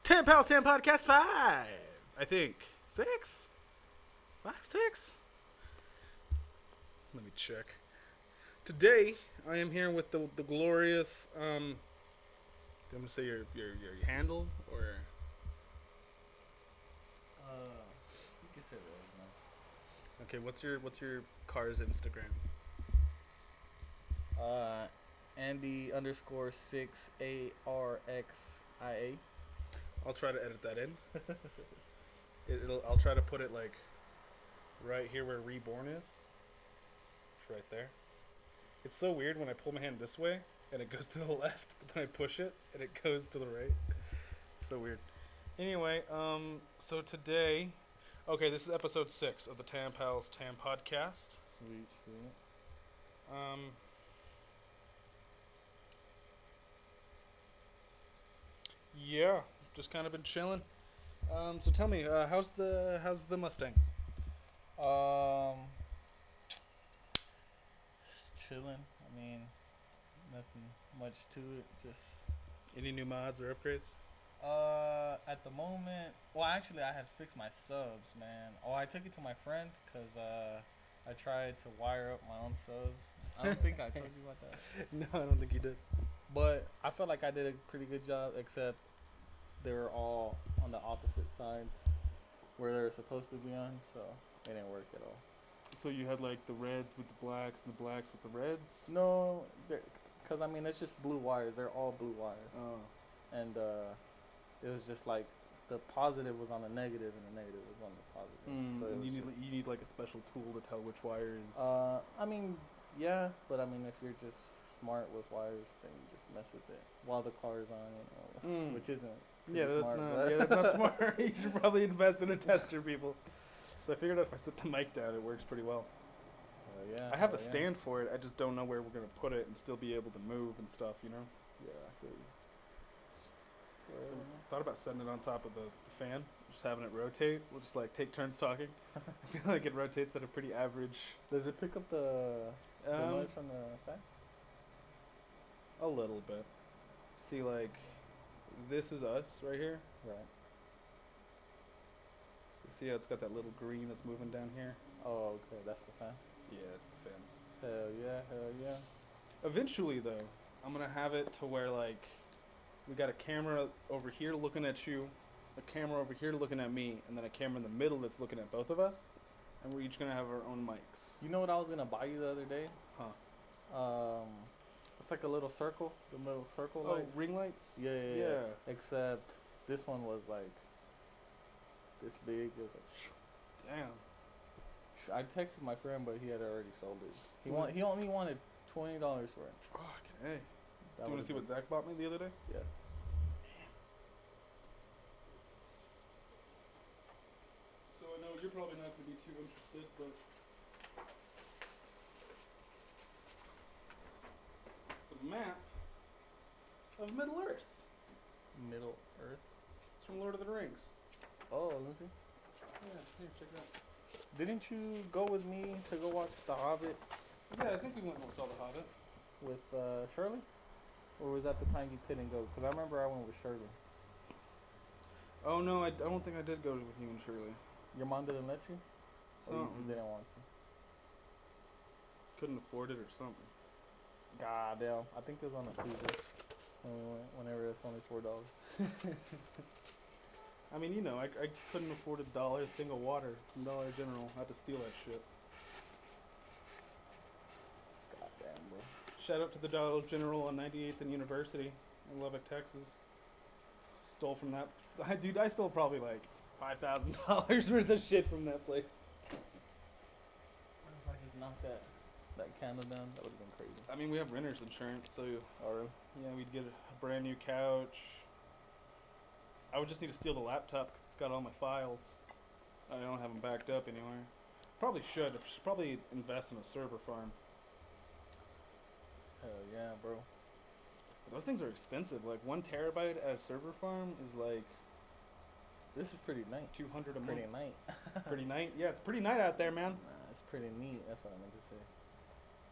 Tampals Tampodcast 5, I think. 6? 5, 6? Let me check. Today, I am here with the glorious, I'm going to say your handle, or... You can say that, man. Okay, what's your car's Instagram? Andy _ 6 ARXIA. I'll try to edit that in. I'll try to put it like right here where Reborn is. It's right there. It's so weird when I pull my hand this way and it goes to the left, but then I push it and it goes to the right. It's so weird. Anyway, so today, okay, this is episode 6 of the Tampals Tampodcast. Sweet. Yeah, just kind of been chilling. So tell me, how's the Mustang? Chilling. I mean, nothing much to it. Just Any new mods or upgrades? at the moment. Well, actually, I had fixed my subs, man. Oh, I took it to my friend because I tried to wire up my own subs. I don't think I told you about that. No, I don't think you did. But I felt like I did a pretty good job, except they were all on the opposite sides where they were supposed to be on, so it didn't work at all. So you had like the reds with the blacks and the blacks with the reds? No, because I mean, it's just blue wires. They're all blue wires. Oh. And it was just like the positive was on the negative and the negative was on the positive. So And you just, need like a special tool to tell which wire is... I mean, yeah, but I mean, if you're just smart with wires, then you just mess with it while the car is on, which isn't smart. That's not smart. You should probably invest in a tester, people. So I figured out if I set the mic down, it works pretty well. Yeah. I have a stand for it. I just don't know where we're going to put it and still be able to move and stuff, you know? Yeah, I feel you. Thought about setting it on top of the fan, just having it rotate. We'll just like take turns talking. I feel like it rotates at a pretty average... Does it pick up the noise from the fan? A little bit. See, like, this is us right here. Right. So see how it's got that little green that's moving down here? Oh, okay. That's the fan. Yeah, it's the fan. Hell yeah. Eventually, though, I'm going to have it to where, like, we got a camera over here looking at you, a camera over here looking at me, and then a camera in the middle that's looking at both of us. And we're each going to have our own mics. You know what I was going to buy you the other day? Huh. It's like a little circle, the little circle lights. Oh, ring lights? Yeah. Except this one was like this big. It was like, Damn. I texted my friend, but he had already sold it. He only wanted $20 for it. Fucking hey. Do you want to see what Zach bought me the other day? Yeah. So I know you're probably not going to be too interested, but it's a map of Middle Earth. Middle Earth? It's from Lord of the Rings. Oh, let me see. Yeah, here, check it out. Didn't you go with me to go watch The Hobbit Yeah, I think we went and saw The Hobbit. with Shirley? Or was that the time you couldn't go? Because I remember I went with Shirley. Oh, no, I don't think I did go with you and Shirley. Your mom didn't let you? Or you just didn't want to? Couldn't afford it or something. God damn. I think it was on a Tuesday when we went, whenever it's only $4. I mean, you know, I couldn't afford $1 thing of water from Dollar General. I had to steal that shit. God damn, bro. Shout out to the Dollar General on 98th and University in Lubbock, Texas. Stole from that. Dude, I stole probably like $5,000 worth of shit from that place. What if I just knocked that candle down? That would have been crazy. I mean, we have renter's insurance, so Oh, really? yeah, we'd get a brand new couch. I would just need to steal the laptop because it's got all my files. I don't have them backed up anywhere. Probably should. I should probably invest in a server farm. Hell yeah, bro. But those things are expensive. Like 1 terabyte at a server farm is like This is pretty nice. $200 a month. Pretty nice. Pretty night. Yeah, it's pretty night out there, man. Nah, That's pretty neat. That's what I meant to say.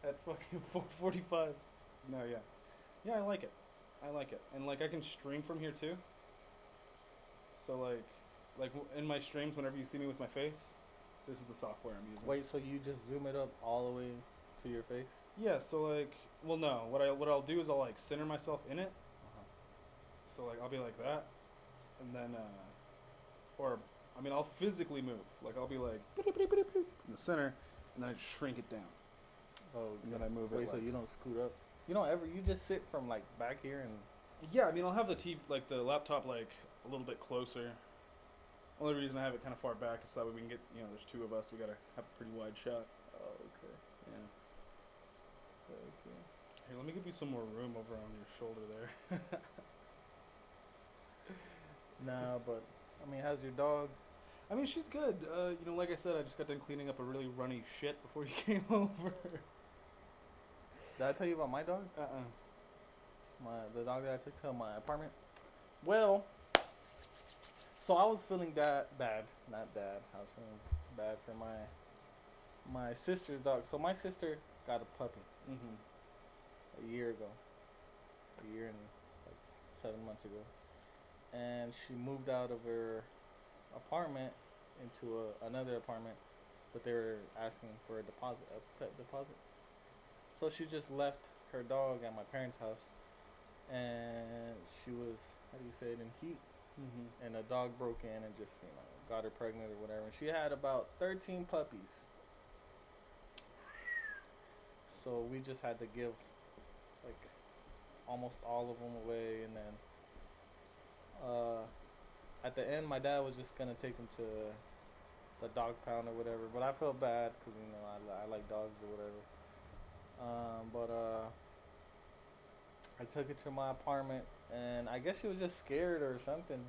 At fucking 4:45. No, yeah, yeah, I like it. I like it, and like I can stream from here too. So in my streams, whenever you see me with my face, this is the software I'm using. Wait, so you just zoom it up all the way to your face? Yeah. So like, well, no. What I'll do is I'll like center myself in it. Uh-huh. So like I'll be like that, and then or I mean I'll physically move. Like I'll be like in the center, and then I shrink it down. Oh, and then I move it. Wait, so you don't scoot up? You don't ever? You just sit from like back here and. Yeah, I mean I'll have the TV, like the laptop, like a little bit closer. Only reason I have it kind of far back is so that way we can get, there's two of us. We gotta have a pretty wide shot. Oh, okay. Yeah. Okay. Here, let me give you some more room over on your shoulder there. Nah, but I mean, how's your dog? I mean, she's good. Like I said, I just got done cleaning up a really runny shit before you came over. Did I tell you about my dog? The dog that I took to my apartment. Well, so I was feeling bad. I was feeling bad for my sister's dog. So my sister got a puppy Mm-hmm. a year ago, a year and like 7 months ago, and she moved out of her apartment into another apartment, but they were asking for a deposit, a pet deposit. So she just left her dog at my parents' house, and she was, how do you say it, in heat, and a dog broke in and just got her pregnant or whatever. And she had about 13 puppies. So we just had to give like almost all of them away, and then at the end my dad was just gonna take them to the dog pound or whatever, but I felt bad because I like dogs or whatever. But I took it to my apartment, and I guess she was just scared or something,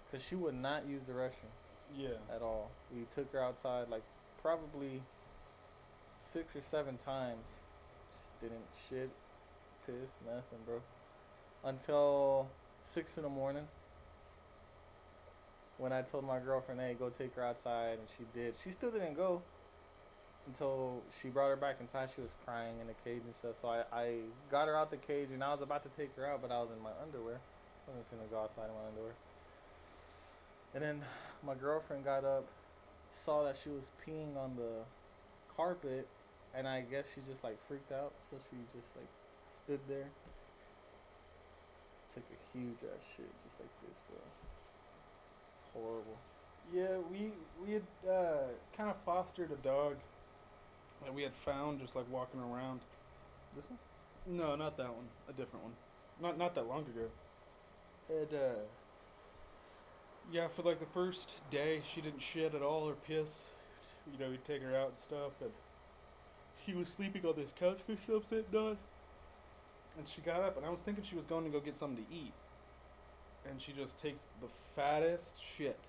because she would not use the restroom. Yeah. At all. We took her outside like probably 6 or 7 times. Just didn't shit, piss, nothing, bro. Until 6 in the morning, when I told my girlfriend, hey, go take her outside, and she did. She still didn't go until she brought her back inside. She was crying in the cage and stuff. So I got her out the cage, and I was about to take her out, but I was in my underwear. I wasn't finna go outside in my underwear. And then my girlfriend got up, saw that she was peeing on the carpet, and I guess she just like freaked out. So she just like stood there, took a huge ass shit just like this, bro. It's horrible. Yeah, we had kind of fostered a dog that we had found just like walking around. This one? No, not that one. A different one. Not that long ago. And yeah, for like the first day, she didn't shit at all or piss. We'd take her out and stuff, and she was sleeping on this couch because she was sitting on. And she got up, and I was thinking she was going to go get something to eat. And she just takes the fattest shit.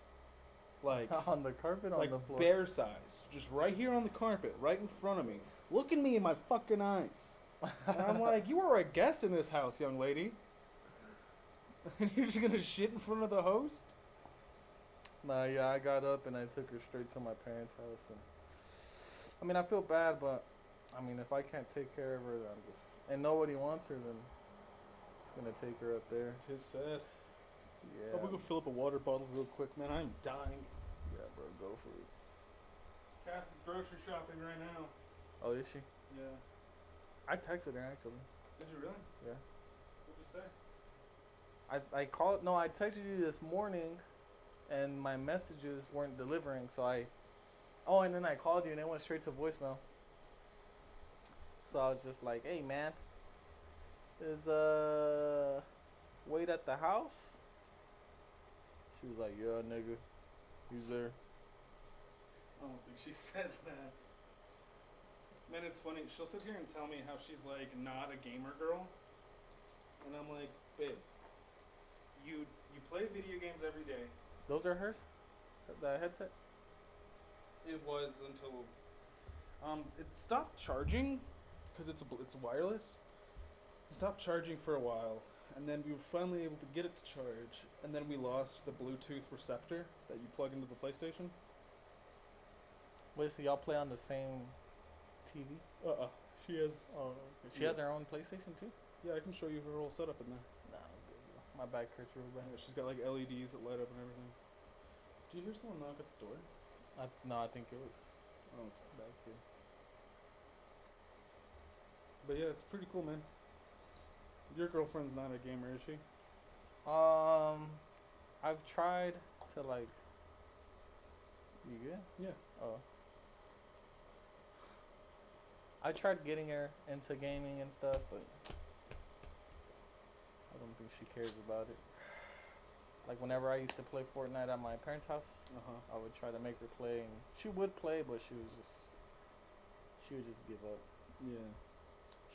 Like on the carpet, on the floor, bear size, just right here on the carpet, right in front of me, looking me in my fucking eyes. And I'm like, you are a guest in this house, young lady, and you're just gonna shit in front of the host? Nah, yeah, I got up and I took her straight to my parents' house, and I mean, I feel bad, but I mean, if I can't take care of her, then and nobody wants her, then I'm just gonna take her up there. It is sad. Yeah. I'm gonna go fill up a water bottle real quick, man. I'm dying. Yeah, bro, go for it. Cassie's grocery shopping right now. Oh, is she? Yeah. I texted her actually. Did you really? Yeah. What'd you say? I called. No, I texted you this morning, and my messages weren't delivering. So and then I called you, and it went straight to voicemail. So I was just like, "Hey, man, is Wade at the house?" She was like, "Yeah, nigga, he's there." I don't think she said that. Man, it's funny. She'll sit here and tell me how she's like not a gamer girl, and I'm like, babe, you play video games every day. Those are hers? The headset? It was until it stopped charging because it's wireless. It stopped charging for a while, and then we were finally able to get it to charge, and then we lost the Bluetooth receptor that you plug into the PlayStation. Wait, so y'all play on the same TV? She has. Oh, she has her own PlayStation too. Yeah, I can show you her whole setup in there. Nah, I'm good, bro. My back hurts real bad. Yeah, she's got like LEDs that light up and everything. Do you hear someone knock at the door? No, I think it was Oh, okay. back here. But yeah, it's pretty cool, man. Your girlfriend's not a gamer, is she? I've tried to like. You good? Yeah. Oh. I tried getting her into gaming and stuff, but I don't think she cares about it. Like whenever I used to play Fortnite at my parents' house, I would try to make her play, and she would play, but she would just give up. Yeah.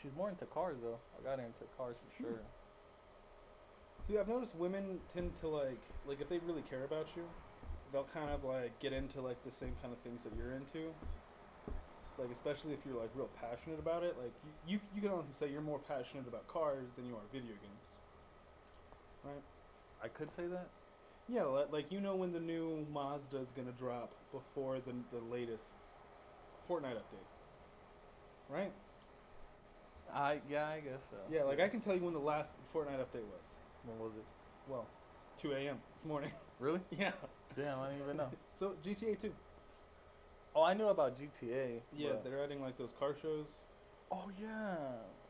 She's more into cars though. I got her into cars for sure. See, I've noticed women tend to like if they really care about you, they'll kind of like get into like the same kind of things that you're into. Like especially if you're like real passionate about it. Like you can honestly say you're more passionate about cars than you are video games. Right? I could say that. Yeah, like you know when the new Mazda is gonna drop before the latest Fortnite update, right? I guess so. Yeah, like I can tell you when the last Fortnite update was. When was it? Well, 2 a.m. this morning. Really? Yeah. Damn, I didn't even know. So GTA 2. Oh, I knew about GTA. Yeah, they're adding like those car shows. Oh yeah,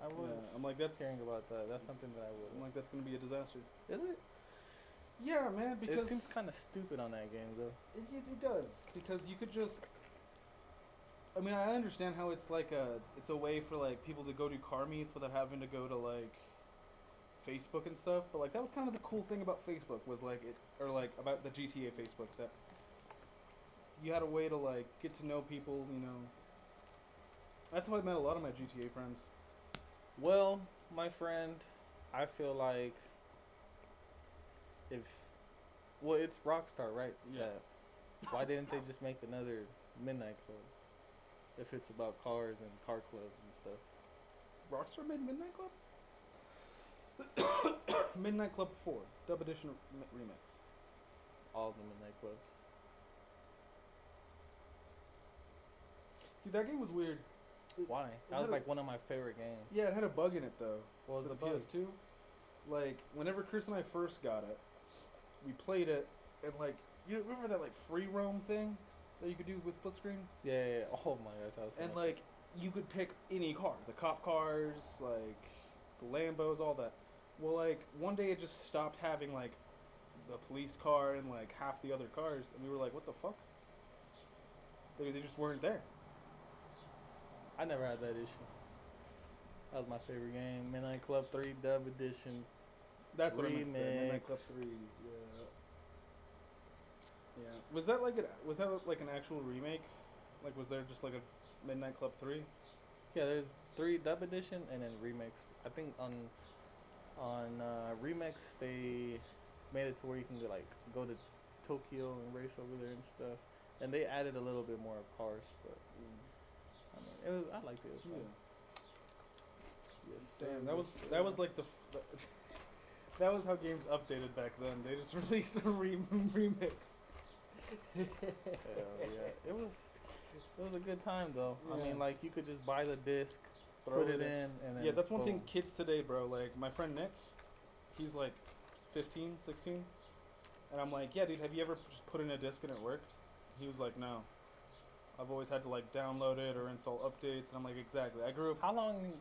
I was. Yeah, I'm like that's caring about that. That's something that I would. I'm like that's gonna be a disaster. Is it? Yeah, man. Because it seems kind of stupid on that game though. It does because you could just. I mean, I understand how it's like it's a way for like people to go to car meets without having to go to like Facebook and stuff. But like that was kind of the cool thing about Facebook was like it or like about the GTA Facebook that you had a way to like get to know people. You know. That's how I met a lot of my GTA friends. Well, my friend, I feel like it's Rockstar, right? Yeah. Why didn't they just make another Midnight Club? If it's about cars and car clubs and stuff. Rockstar made Midnight Club? Midnight Club 4, Dub Edition Remix. All the Midnight Clubs. Dude, that game was weird. Why? That was like one of my favorite games. Yeah, it had a bug in it though. What was for the the bug? PS2. Like, whenever Chris and I first got it, we played it, and like, you remember that like free roam thing that you could do with split screen? Yeah. Oh my gosh, that was so And much like, you could pick any car, the cop cars, like the Lambos, all that. Well, like one day it just stopped having like the police car and like half the other cars, and we were like, what the fuck? They just weren't there. I never had that issue. That was my favorite game. Midnight Club 3 Dub Edition. That's what I meant to say. Midnight Remix. Club 3. Yeah. Yeah. Was that like an actual remake? Like, was there just like a Midnight Club 3? Yeah, there's 3 Dub Edition and then Remix. I think on Remix they made it to where you can go to Tokyo and race over there and stuff. And they added a little bit more of cars, but I mean, I liked it. It was fun. Yes, Damn, sir. that was like that was how games updated back then. They just released a remix. Hell yeah, it was a good time though. Yeah. I mean, like you could just buy the disc, Throw put it in, and then yeah, that's one thing boom. kids today, bro. Like my friend Nick, he's like 15, 16, and I'm like, yeah, dude, have you ever just put in a disc and it worked? He was like, no. I've always had to like download it or install updates, and I'm like, exactly. I grew up. How long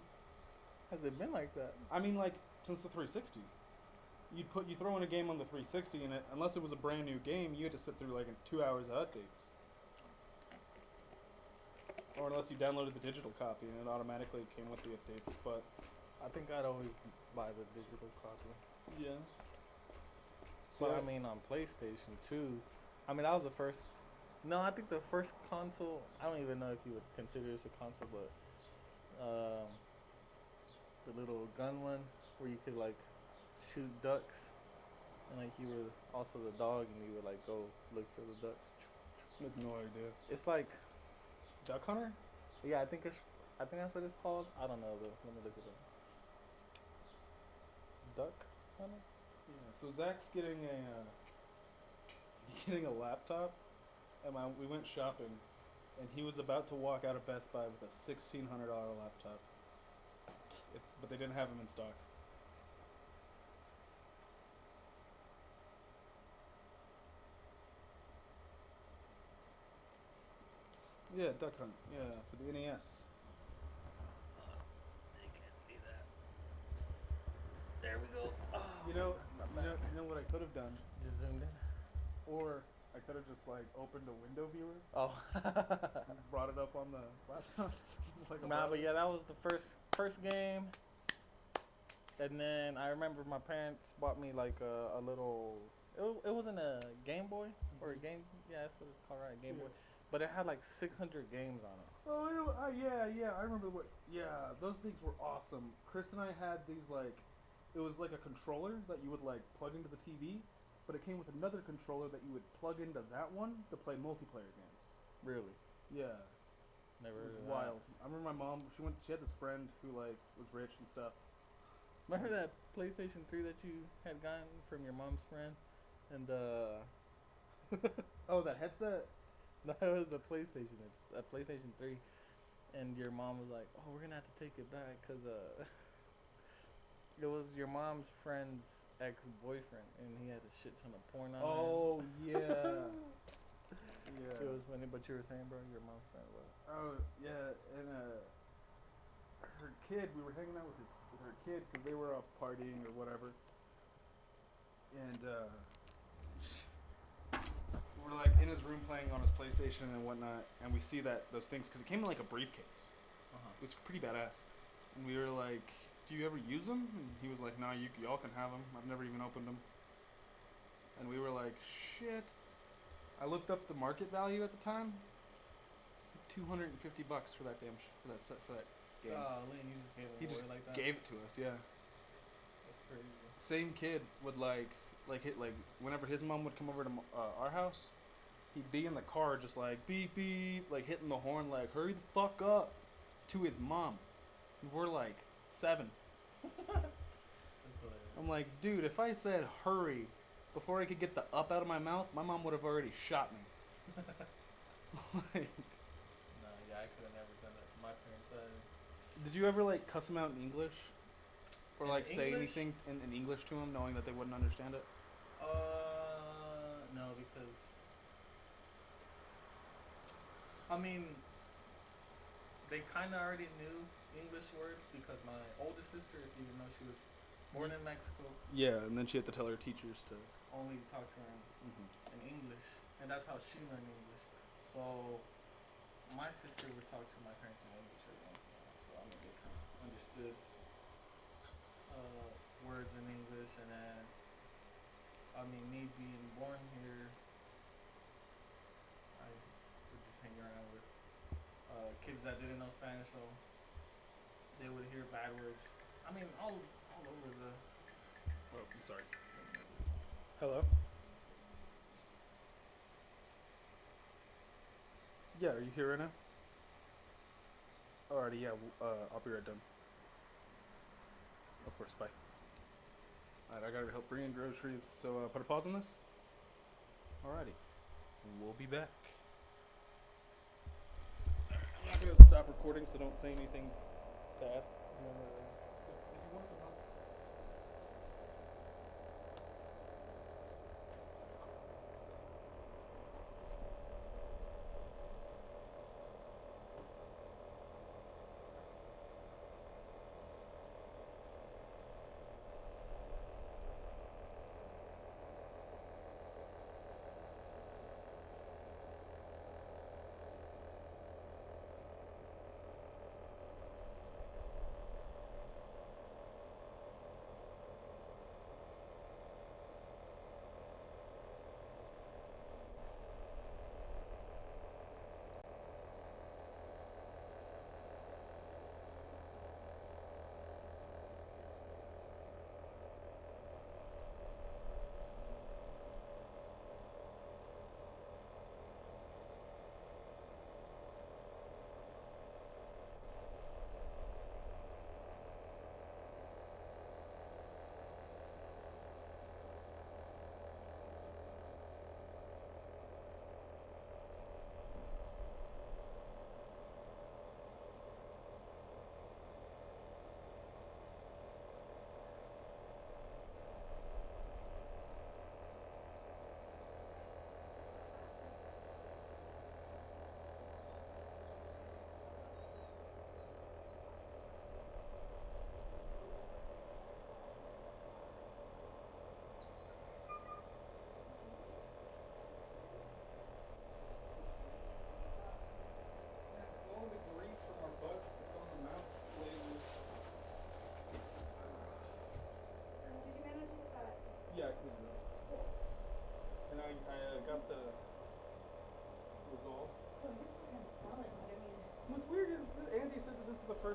has it been like that? I mean, like since the 360. You throw in a game on the 360, and unless it was a brand new game, you had to sit through like 2 hours of updates. Or unless you downloaded the digital copy and it automatically came with the updates. But I think I'd always buy the digital copy. yeah. So I mean, on PlayStation 2, I mean that was the first. No, I think the first console. I don't even know if you would consider this a console, but the little gun one where you could like shoot ducks, and like you were also the dog, and you would like go look for the ducks. I have no idea. It's like, Duck Hunter? yeah, I think that's what it's called. I don't know though. Let me look it up. Duck hunter? Yeah. So Zach's getting a laptop, and we went shopping, and he was about to walk out of Best Buy with a $1,600 laptop. But they didn't have them in stock. Yeah, Duck Hunt. Yeah, for the NES. They can't see that. There we go. Oh, You know what I could have done, just zoomed in. or I could have just like opened a window viewer Oh. and brought it up on the laptop. Like But yeah, that was the first game. And then I remember my parents bought me like a little. It wasn't a Game Boy or a game. Yeah, that's what it's called, right? Game Boy. But it had like 600 games on it. Oh, yeah. I remember what. Yeah, those things were awesome. Chris and I had these like, it was like a controller that you would like plug into the TV, but it came with another controller that you would plug into that one to play multiplayer games. Really? Yeah. Never. It was wild. I remember my mom. She had this friend who like was rich and stuff. Remember that PlayStation 3 that you had gotten from your mom's friend, and Oh, that headset. no, it was the PlayStation. It's a PlayStation 3, and your mom was like, "Oh, we're gonna have to take it back because it was your mom's friend's ex-boyfriend, and he had a shit ton of porn on Oh there." yeah. Yeah. She was funny, but you were saying, bro, your mom's friend was. Oh yeah, and her kid. We were hanging out with her kid because they were off partying or whatever, and we're like in his room playing on his PlayStation and whatnot, and we see those things because it came in like a briefcase. It was pretty badass, and we were like, "Do you ever use them?" And he was like, "No, y'all can have them. I've never even opened them." And we were like, "Shit." I looked up the market value at the time. It's like $250 for that for that set for that game. Golly, you just gave it He away just like that? gave it to us, yeah. That's crazy. Same kid would like whenever his mom would come over to our house, he'd be in the car just like beep beep, like hitting the horn, like hurry the fuck up, to his mom. And we're like 7. That's hilarious. I'm like, dude, if I said hurry before I could get the up out of my mouth, my mom would have already shot me. Like, No, yeah, I could have never done that to my parents. did you ever like cuss them out in English? Or In like say English? anything in English to them, knowing that they wouldn't understand it? No, because I mean, they kind of already knew English words because my older sister, if you didn't know, she was born in Mexico. Yeah, and then she had to tell her teachers to. Only talk to her in English, and that's how she learned English. So my sister would talk to my parents in English every once in a while. So I mean, they kind of understood words in English, and then I mean, me being born here, I would just hang around with kids that didn't know Spanish, so they would hear bad words. I mean, all over the. Oh, I'm sorry. Hello? Yeah, are you here right now? Alrighty, yeah, I'll be right done. Of course, bye. Alright, I gotta help bring in groceries, so put a pause on this. Alrighty. We'll be back. I'm not gonna stop recording, so don't say anything bad.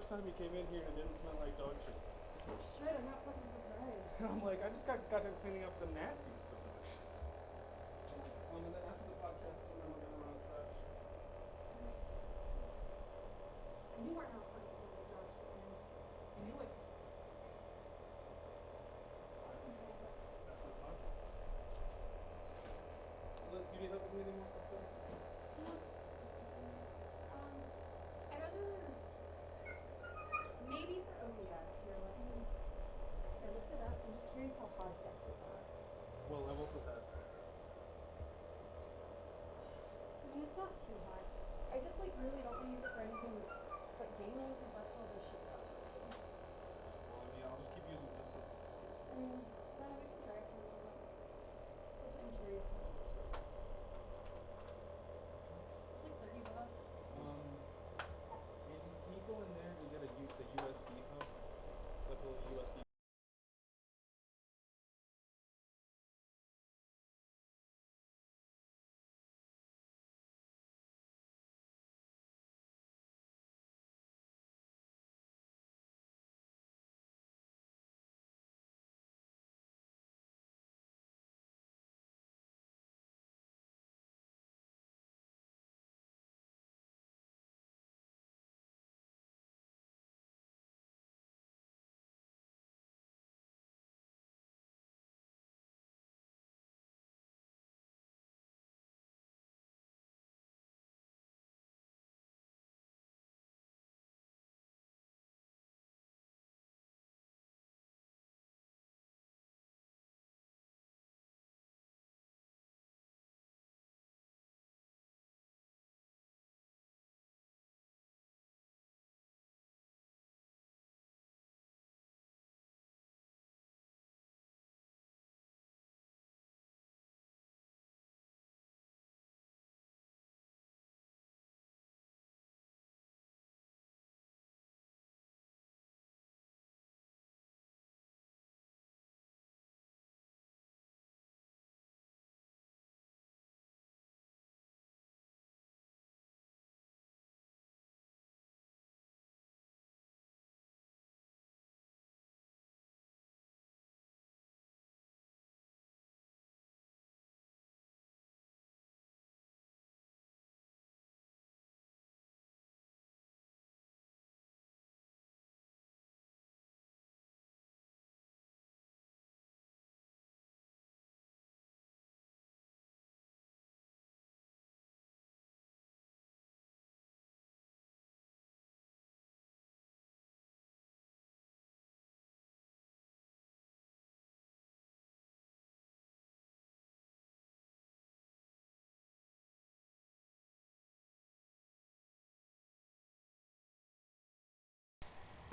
first time you came in here and it didn't smell like dog shit. Shit, I'm not fucking surprised. I'm like, I just got to cleaning up the nasty stuff. And then after the podcast, then we're gonna run trash. I knew our house might smell like dog shit, man. I knew it. That's my thought. Liz, do you need help with anything with this stuff? I'd rather maybe for OBS here. Let me. I lift it up. I'm just curious how hot it gets with that. What levels with that? I mean, it's not too hot. I just like really don't want to use it for anything but gaming because that's how this shit goes. Well, I mean, I'll just keep using this. I mean, no, we can try it for a little bit. Just I'm curious how this works. It's like $30. Can you go in there and get the USB hub? It's like a little USB.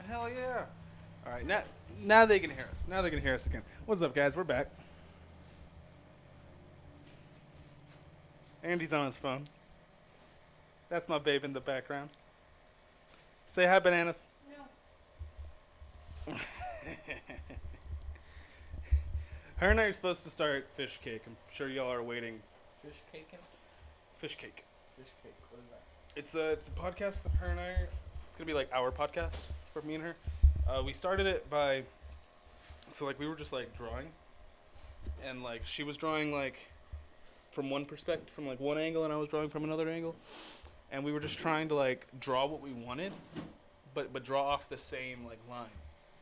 Hell yeah! All right, now they can hear us. Now they can hear us again. What's up, guys? We're back. Andy's on his phone. That's my babe in the background. Say hi, bananas. No. Her and I are supposed to start fish cake. I'm sure y'all are waiting. Fish caking? Fish cake. Fish cake. What is that? It's a podcast that her and I are. It's gonna be like our podcast for me and her. We started it by. So like we were just like drawing, and like she was drawing like from one perspective, from like one angle, and I was drawing from another angle, and we were just trying to like draw what we wanted, but draw off the same like line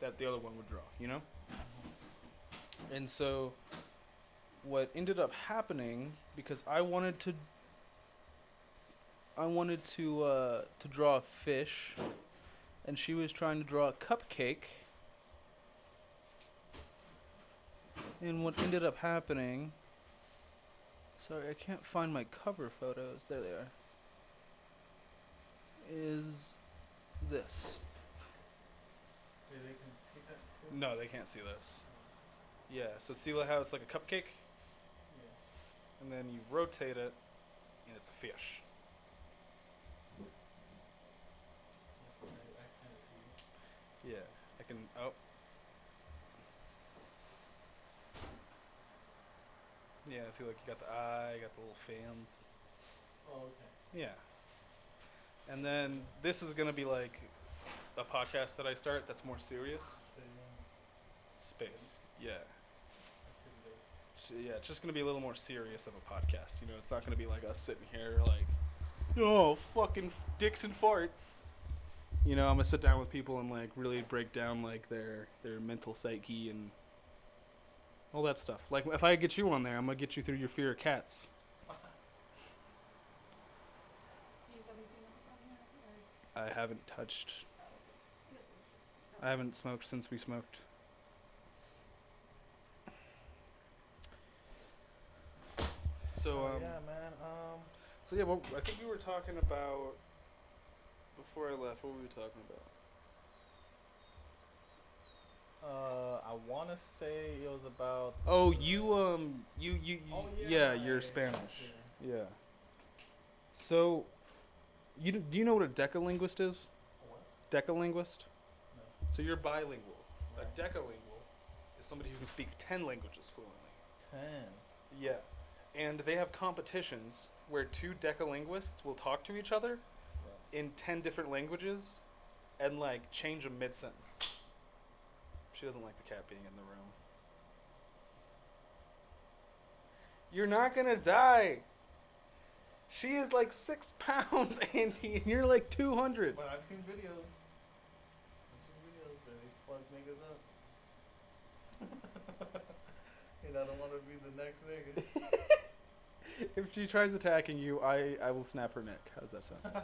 that the other one would draw, you know. And so, what ended up happening, because I wanted to draw a fish, and she was trying to draw a cupcake. And what ended up happening, sorry, I can't find my cover photos. There they are. Is this? They can see that too? No, they can't see this. Yeah, so see how it's like a cupcake? Yeah. And then you rotate it, and it's a fish. I kind of see. Yeah, I can. Oh. Yeah, see, like you got the eye, you got the little fans. Oh, okay. Yeah. And then this is gonna be like a podcast that I start that's more serious. Sayings. Space. Yeah. Activity. Yeah, it's just gonna be a little more serious of a podcast. You know, it's not gonna be like us sitting here like, oh, fucking dicks and farts. You know, I'm gonna sit down with people and like really break down like their mental psyche and all that stuff. Like if I get you on there, I'm gonna get you through your fear of cats. Use everything else on here? Or I haven't touched. I guess we'll just. I haven't smoked since we smoked. So yeah, man. So yeah, well, I think we were talking about before I left. What were we talking about? I want to say it was about. Oh, you Oh, yeah, you're Spanish. Yeah. So, do you know what a decalinguist is? What? Decalinguist. No. So you're bilingual. Right. A decalingual is somebody who can speak 10 languages fluently. 10. Yeah. And they have competitions where two decalinguists will talk to each other Right. in 10 different languages and like change a mid-sentence. She doesn't like the cat being in the room. You're not gonna die. She is like 6 pounds, Andy, and you're like 200. But I've seen videos. That they fuck niggas up. And I don't want to be the next nigga. If she tries attacking you, I will snap her neck. How's that sound? Alright.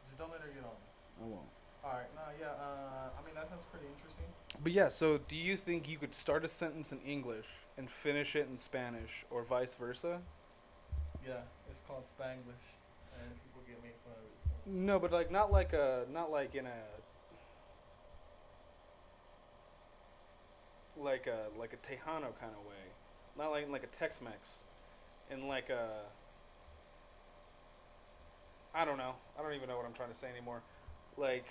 Just don't let her get on me. I won't. Alright, no, yeah, I mean, that sounds pretty interesting. But yeah, so do you think you could start a sentence in English and finish it in Spanish, or vice versa? Yeah, it's called Spanglish, and people get made fun of it. So. No, but like not like in a like a Tejano kind of way, not like in like a Tex-Mex, in like a I don't know. I don't even know what I'm trying to say anymore. Like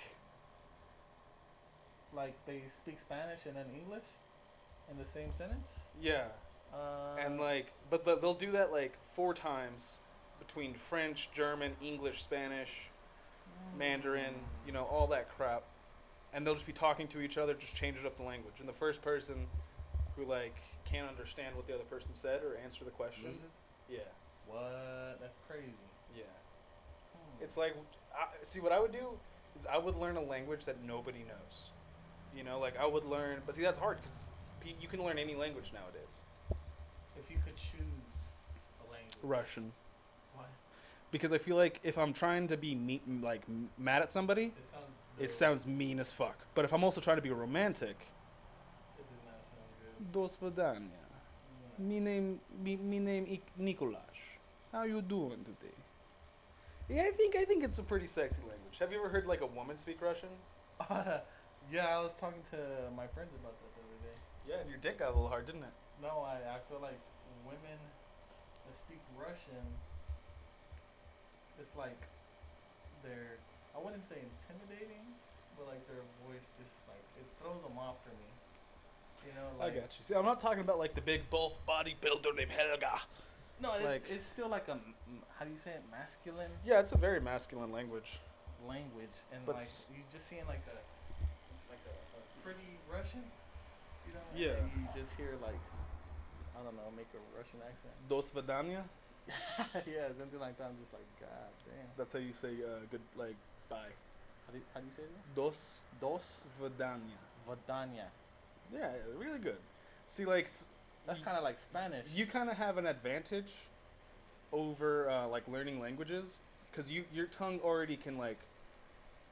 They speak Spanish and then English in the same sentence? yeah. And like, but they'll do that like 4 times between French, German, English, Spanish, Mandarin, you know, all that crap. And they'll just be talking to each other, just changing up the language. And the first person who like can't understand what the other person said or answer the question, Loses? yeah, What? That's crazy. yeah. It's like, see, what I would do is I would learn a language that nobody knows. You know, like I would learn, but see, that's hard because you can learn any language nowadays. If you could choose a language. Russian. Why? Because I feel like if I'm trying to be mad at somebody, it sounds mean as fuck. But if I'm also trying to be romantic, It does not sound good. do svidania. Yeah. Me name Nikolaj. How you doing today? Yeah, I think it's a pretty sexy language. Have you ever heard like a woman speak Russian? Yeah, I was talking to my friends about that the other day. Yeah, and your dick got a little hard, didn't it? No, I feel like women that speak Russian, it's like they're, I wouldn't say intimidating, but like their voice just like, it throws them off for me. You know, I like. got you. See, I'm not talking about like the big buff bodybuilder named Helga. No, like- it's still like a, how do you say it, masculine Yeah, it's a very masculine language. language. And But like, s- you just seeing like a pretty Russian, you know? and Yeah. then you just hear like, I don't know, make a Russian accent. Do svidania? Yeah, something like that. I'm just like, God damn. That's how you say good, like, bye. How do you say it? Dos Dos svidania. Vadanya. Yeah, really good. See, like, That's kind of like Spanish. you kind of have an advantage over like learning languages because your tongue already can like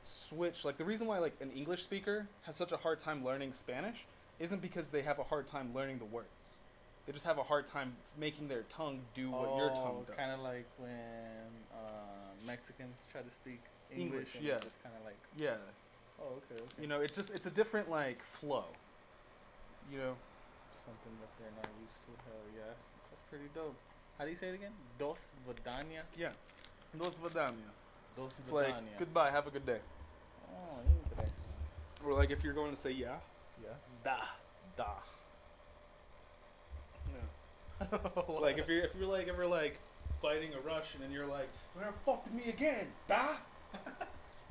switch. Like the reason why like an English speaker has such a hard time learning Spanish isn't because they have a hard time learning the words. They just have a hard time making their tongue do what your tongue does. Kind of like when Mexicans try to speak English. And yeah. It's just kind of like, Yeah, oh, okay. you know, it's a different like flow. You know, Something that they're not used to. Hell yes. That's pretty dope. How do you say it again? Dos Vadanya? yeah. Dos svidania. Dos It's Vadanya. like goodbye, have a good day. Oh, interesting. Or like if you're going to say yeah, Yeah. da. Da. Yeah. Like if you're like ever like fighting a Russian and you're like, you're gonna fuck with me again, da.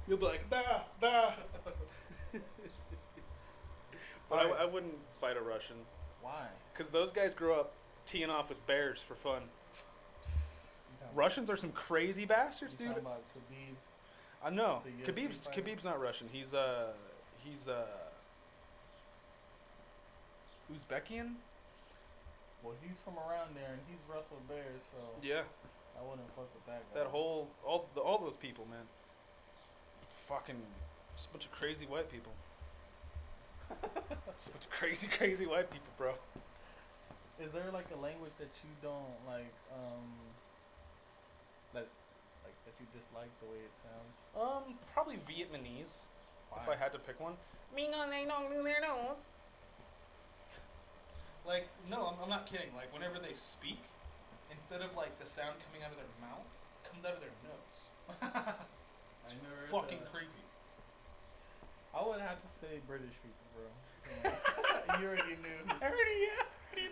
You'll be like, da, da. But Alright. I wouldn't fight a Russian. Why? Because those guys grew up teeing off with bears for fun. Russians are some crazy bastards, you dude. talking about Khabib? I know. The UFC fighter? Khabib's not Russian. He's Uzbekian? Well, he's from around there, and he's wrestled bears, so Yeah. I wouldn't fuck with that guy. That whole all those people, man. Fucking just a bunch of crazy white people. Just a bunch of crazy white people, bro. Is there like a language that you don't like, that you dislike the way it sounds? Probably Vietnamese. Why? If I had to pick one. Like, no, I'm not kidding. Like, whenever they speak, instead of like the sound coming out of their mouth, it comes out of their nose. I It's never heard fucking that. creepy. I would have to say British people, bro. You already knew. I already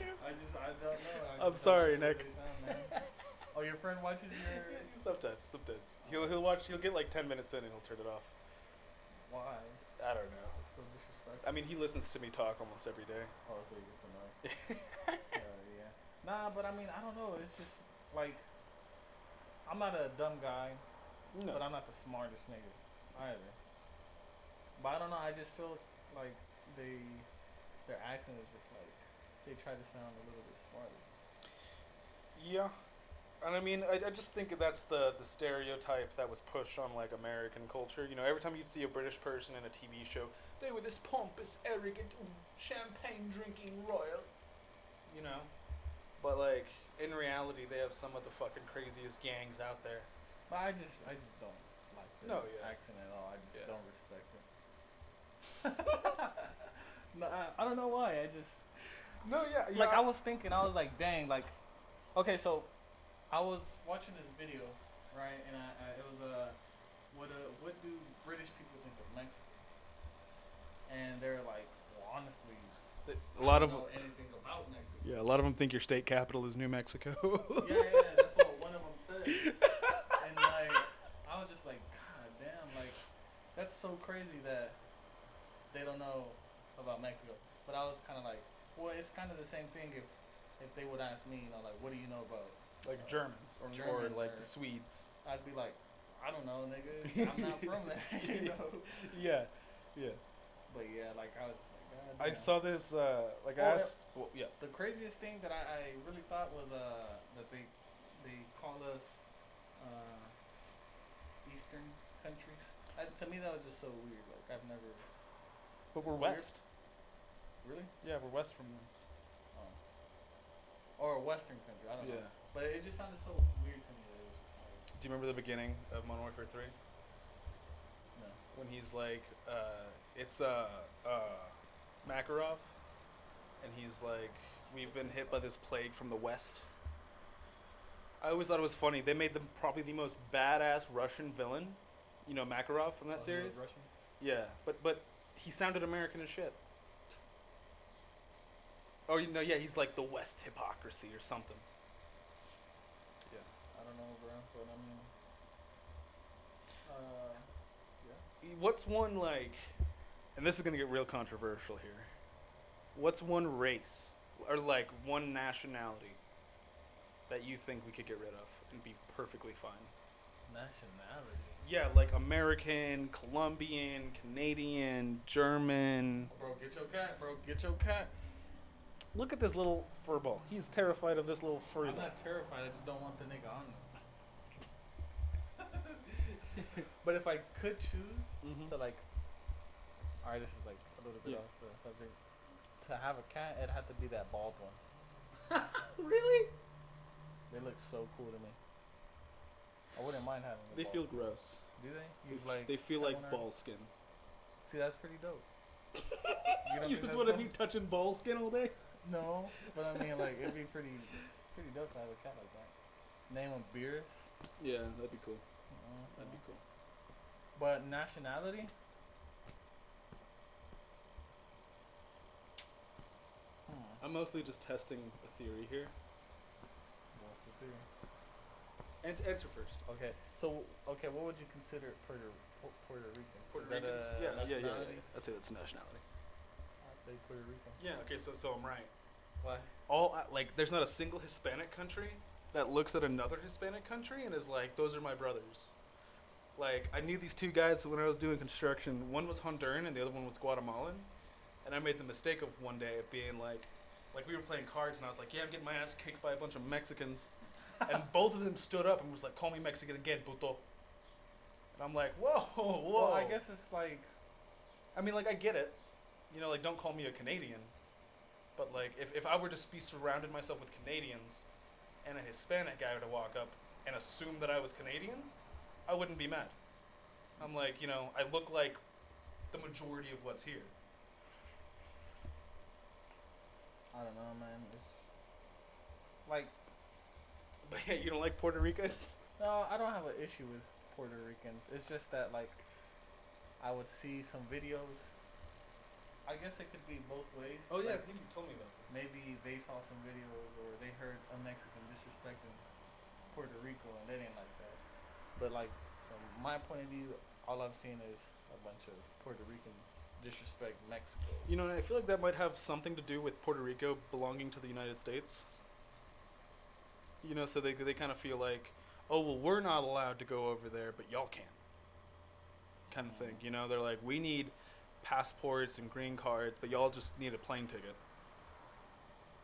knew. I don't know. I'm sorry, don't know Nick. the way they sound, man. Oh, your friend watches your. Sometimes. He'll get like 10 minutes in and he'll turn it off. Why? I don't know. That's so disrespectful. I mean, he listens to me talk almost every day. Oh, so he gets annoyed. Yeah. Nah, but I mean, I don't know. It's just like I'm not a dumb guy, No. but I'm not the smartest nigga either. But I don't know. I just feel like their accent is just like they try to sound a little bit smarter. Yeah. And I mean, I just think that's the stereotype that was pushed on like American culture. You know, every time you'd see a British person in a TV show, they were this pompous, arrogant, champagne drinking royal. You know, but like in reality, they have some of the fucking craziest gangs out there. But I just don't like the No, yeah. accent at all. I just Yeah. don't respect it. No, I don't know why. I just No, yeah, like I was thinking. I was like, dang, like, okay, so I was watching this video, right, and it was what do British people think of Mexico? And they're like, well, honestly, a lot I of don't know anything about Mexico. yeah, a lot of them think your state capital is New Mexico. Yeah, that's what one of them said. And like, I was just like, God damn, like, that's so crazy that they don't know about Mexico. But I was kind of like, well, it's kind of the same thing if they would ask me, you know, like, what do you know about Like Germans or German like or- the Swedes. I'd be like, I don't know, nigga. I'm not from there, you know. Yeah. But yeah, like I was just like, God I damn. saw this. Like I Oh, asked. Well, yeah. The craziest thing that I really thought was that they call us Eastern countries. To me, that was just so weird. Like I've never But we're Weird. west. really Yeah, we're west from them. or a Western country. I don't Yeah. know. But it just sounded so weird to me. That it was just like Do you remember the beginning of Modern Warfare 3? no. When he's like, it's Makarov, and he's like, we've been hit by this plague from the west. I always thought it was funny. They made them probably the most badass Russian villain. You know Makarov from that Oh, he was series? Russian? Yeah, but he sounded American as shit. Oh, you know, yeah, he's like the West's hypocrisy or something. Yeah. I don't know, bro. But I mean, yeah. What's one like, and this is gonna get real controversial here. What's one race or like one nationality that you think we could get rid of and be perfectly fine? Nationality. Yeah, like American, Colombian, Canadian, German. Bro, get your cat, bro. Get your cat. Look at this little furball. He's terrified of this little furry. I'm not terrified. I just don't want the nigga on them. But if I could choose to like, all right, this is like a little bit Yeah. off the subject. To have a cat, it'd have to be that bald one. Really? They look so cool to me. I wouldn't mind having. A They bald feel one. gross. Do they? You've like. They feel had like one already? ball skin. See, that's pretty dope. You don't You think just that's want to dope? be touching ball skin all day? No, but I mean, like, it'd be pretty dope to have a cat like that. Name him Beerus. Yeah, that'd be cool. That'd be cool. But nationality? I'm mostly just testing a theory here. What's the theory? Answer first. Okay. So, what would you consider Puerto Ricans? Puerto Is that Ricans? a Yeah. nationality? I'd say that's a nationality. I'd say Puerto Ricans. Yeah. Okay. So I'm right. Why? There's not a single Hispanic country that looks at another Hispanic country and is like, those are my brothers. Like, I knew these two guys when I was doing construction. One was Honduran and the other one was Guatemalan. And I made the mistake of one day of being like we were playing cards and I was like, yeah, I'm getting my ass kicked by a bunch of Mexicans. And both of them stood up and was like, call me Mexican again, puto. And I'm like, whoa. Well, I guess it's like, I mean, like, I get it. You know, like, don't call me a Canadian. But, like, if I were to be surrounded myself with Canadians and a Hispanic guy were to walk up and assume that I was Canadian, I wouldn't be mad. I'm like, you know, I look like the majority of what's here. I don't know, man. It's like, But yeah, you don't like Puerto Ricans? no, I don't have an issue with Puerto Ricans. It's just that, like, I would see some videos. I guess it could be both ways. Oh, yeah, I Like, think you told me about this. maybe they saw some videos or they heard a Mexican disrespecting Puerto Rico and they didn't like that. But, like, from my point of view, all I've seen is a bunch of Puerto Ricans disrespect Mexico. You know, I feel like that might have something to do with Puerto Rico belonging to the United States. You know, so they kind of feel like, oh, well, we're not allowed to go over there, but y'all can. Kind of thing. You know, they're like, we need passports and green cards, but y'all just need a plane ticket.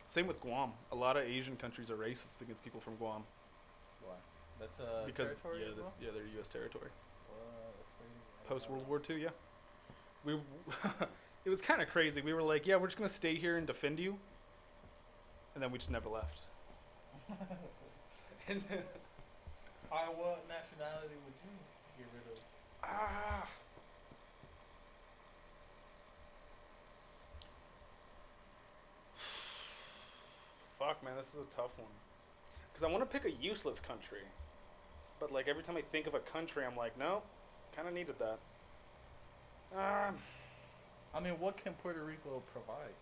Same with Guam. A lot of Asian countries are racist against people from Guam. Why? That's a Because, territory as well? yeah, they're U.S. territory. That's crazy. I didn't Post know World War II, yeah. We, it was kind of crazy. We were like, yeah, we're just gonna stay here and defend you, and then we just never left. And then, Alright, what nationality would you get rid of? Fuck, man, this is a tough one. Because I want to pick a useless country, but like every time I think of a country, I'm like, no, kind of needed that. I mean, what can Puerto Rico provide?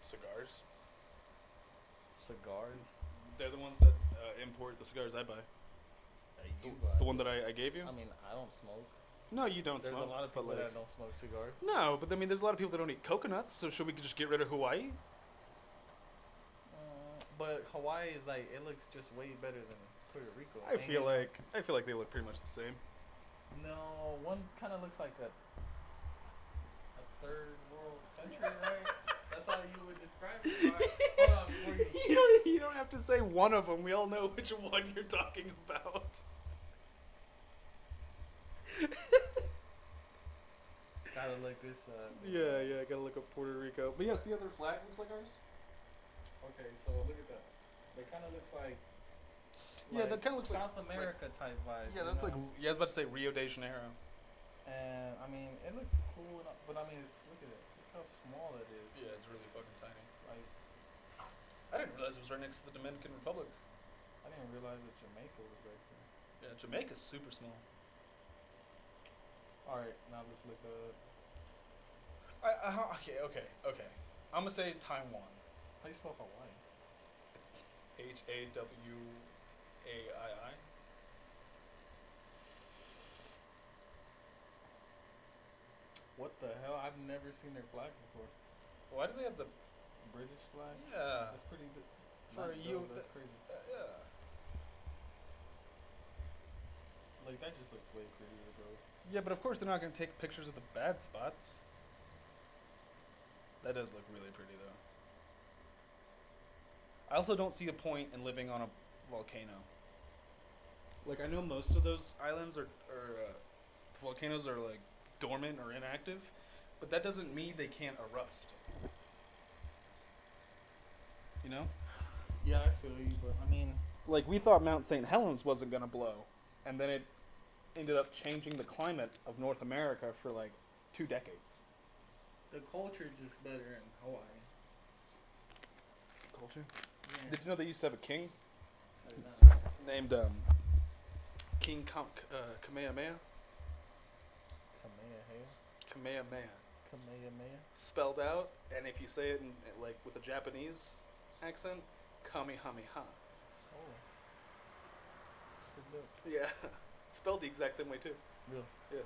Cigars. Cigars? They're the ones that import the cigars I buy. The one that I gave you? I mean, I don't smoke. No, you don't There's smoke. a lot of but, people like, that don't smoke cigars. No, but I mean, there's a lot of people that don't eat coconuts. So should we just get rid of Hawaii? But Hawaii is like, it looks just way better than Puerto Rico. I feel like they look pretty much the same. No, one kind of looks like a third world country, right? That's how you would describe it. Right? Hold on, before You don't have to say one of them. We all know which one you're talking about. Gotta look this up. Yeah, I gotta look up Puerto Rico. But yes, the other flag looks like ours. Okay, so look at that. It kind of looks like. Yeah, that kind of looks South like America type vibe. Yeah, you that's know? like. Yeah, I was about to say Rio de Janeiro. And I mean, it looks cool, but I mean, look at it. Look how small it is. Yeah, it's really fucking tiny. Like, I didn't realize it was right next to the Dominican Republic. I didn't realize that Jamaica was right there. Yeah, Jamaica's super small. All right, now let's look up. Okay. I'm gonna say Taiwan. How do you spell Hawaii? Hawaii. What the hell? I've never seen their flag before. Why do they have the? British flag? Yeah. That's pretty. For you, That's crazy. Yeah. Like that just looks way prettier, bro. Yeah, but of course they're not gonna take pictures of the bad spots. That does look really pretty though. I also don't see a point in living on a volcano. Like I know most of those islands are volcanoes are like dormant or inactive, but that doesn't mean they can't erupt still. You know? Yeah, I feel you, but I mean, Like we thought Mount St. Helens wasn't gonna blow, and then it ended up changing the climate of North America for like 2 decades. the culture is just better in Hawaii. Culture? Yeah. Did you know they used to have a king I did not. named King Kamehameha? Kamehameha. Kamehameha. Spelled out, and if you say it in, like with a Japanese accent, Kamehameha. Oh. It's good. Yeah, it's spelled the exact same way too. Real. Yeah.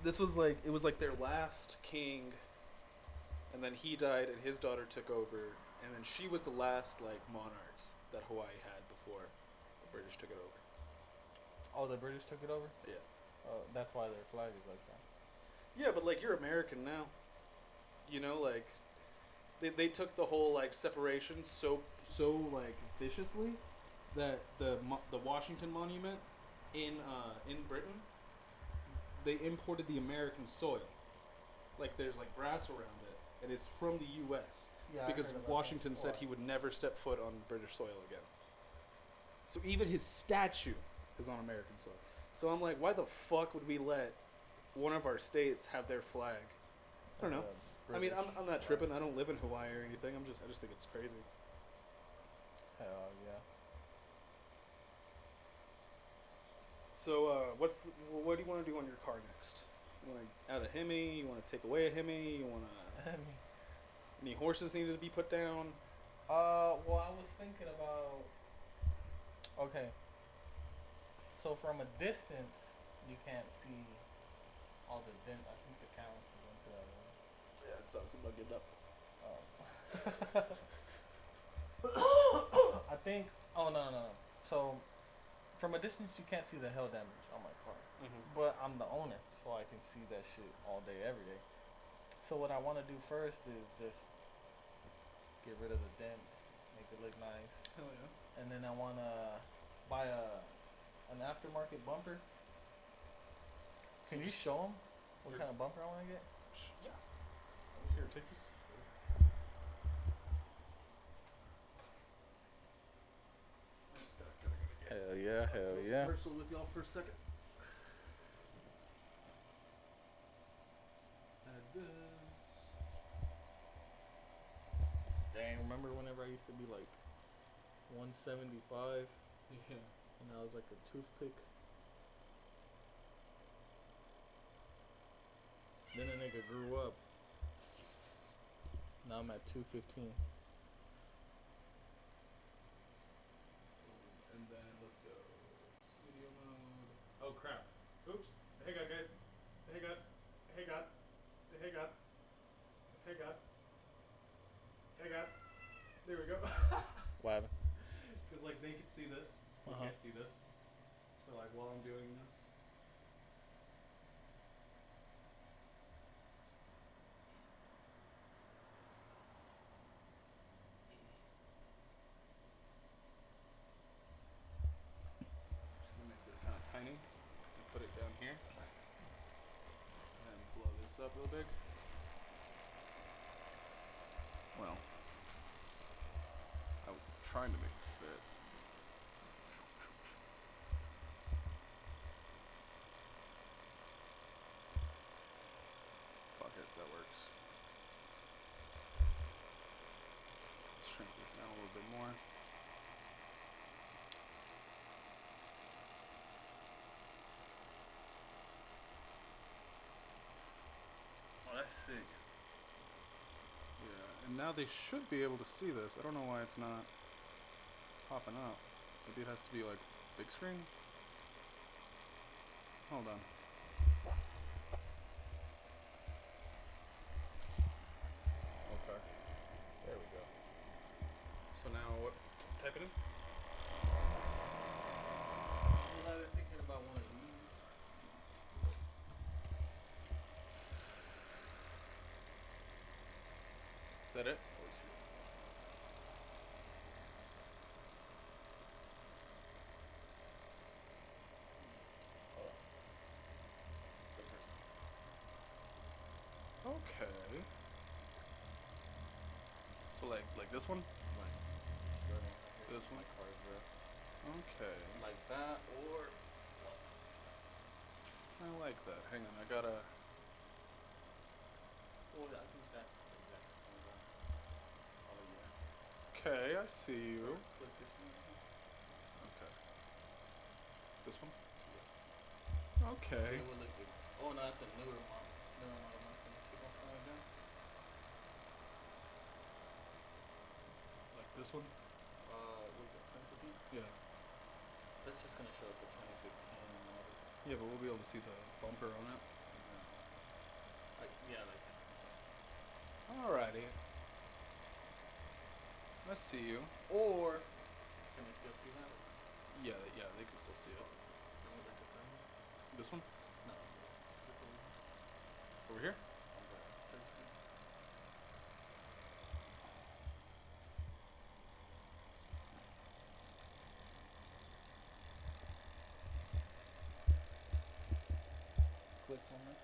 This was like it was like their last king, and then he died, and his daughter took over, and then she was the last like monarch that Hawaii had before the British took it over. Oh, the British took it over? Yeah. That's why their flag is like that. Yeah, but like you're American now. You know, like they took the whole like separation so like viciously that the Washington Monument in Britain, they imported the American soil. Like there's like grass around it, and it's from the U.S. Yeah, because Washington said he would never step foot on British soil again. So even his statue is on American soil. So I'm like, why the fuck would we let one of our states have their flag? I don't know. I mean, I'm not tripping. I don't live in Hawaii or anything. I just think it's crazy. Hell yeah. So what do you want to do on your car next? You want to add a Hemi? You want to take away a Hemi? You want to? Any horses needed to be put down? Well, I was thinking about. Okay. So from a distance, you can't see all the dent. I think the camera's into that one. Yeah, it sucks. I'm bugged up. I think. Oh no. So from a distance, you can't see the hail damage on my car. Mm-hmm. But I'm the owner, so I can see that shit all day, every day. So what I want to do first is just get rid of the dents, make it look nice. Hell yeah. And then I want to buy an aftermarket bumper. Can you show them what kind of bumper I want to get? Yeah. Here, take this. Hell yeah, hell yeah. Commercial with y'all for a second. Add this. Dang, remember whenever I used to be like 175 Yeah. and I was like a toothpick? Then a nigga grew up. Now I'm at 215. And then let's go studio mode. Oh crap! Oops! Hey God, guys! Hey God! Hey God! Hey God! Hey God! Hey God! There we go. What happened? Because like they can see this, we can't see this. So like while I'm doing this. Tiny and put it down here and blow this up real big. Well, I'm trying to make it fit. Fuck it, that works. Let's shrink this down a little bit more. That's sick. Yeah, and now they should be able to see this. I don't know why it's not popping up. Maybe it has to be like big screen. Hold on. Okay. There we go. So now what? Type it in. I've been thinking about one of these. Is that it? Okay. So like this one? This one? My card, bro. Okay. Like that or I like that. Hang on, I gotta. well, I think that's the exact same one. Oh yeah. Okay, I see you. Click this one. Okay. This one? Yeah. Okay. See, it would look good. Oh no, that's a newer model. Newer model. Keep on going down. Like This one? Was it 2015? Yeah. That's just gonna show up the 2015 model. Yeah, but we'll be able to see the bumper on it. Yeah, like. Alrighty. I see you. Or can they still see that? Yeah, they can still see it. This one? No. Over here? Click on it.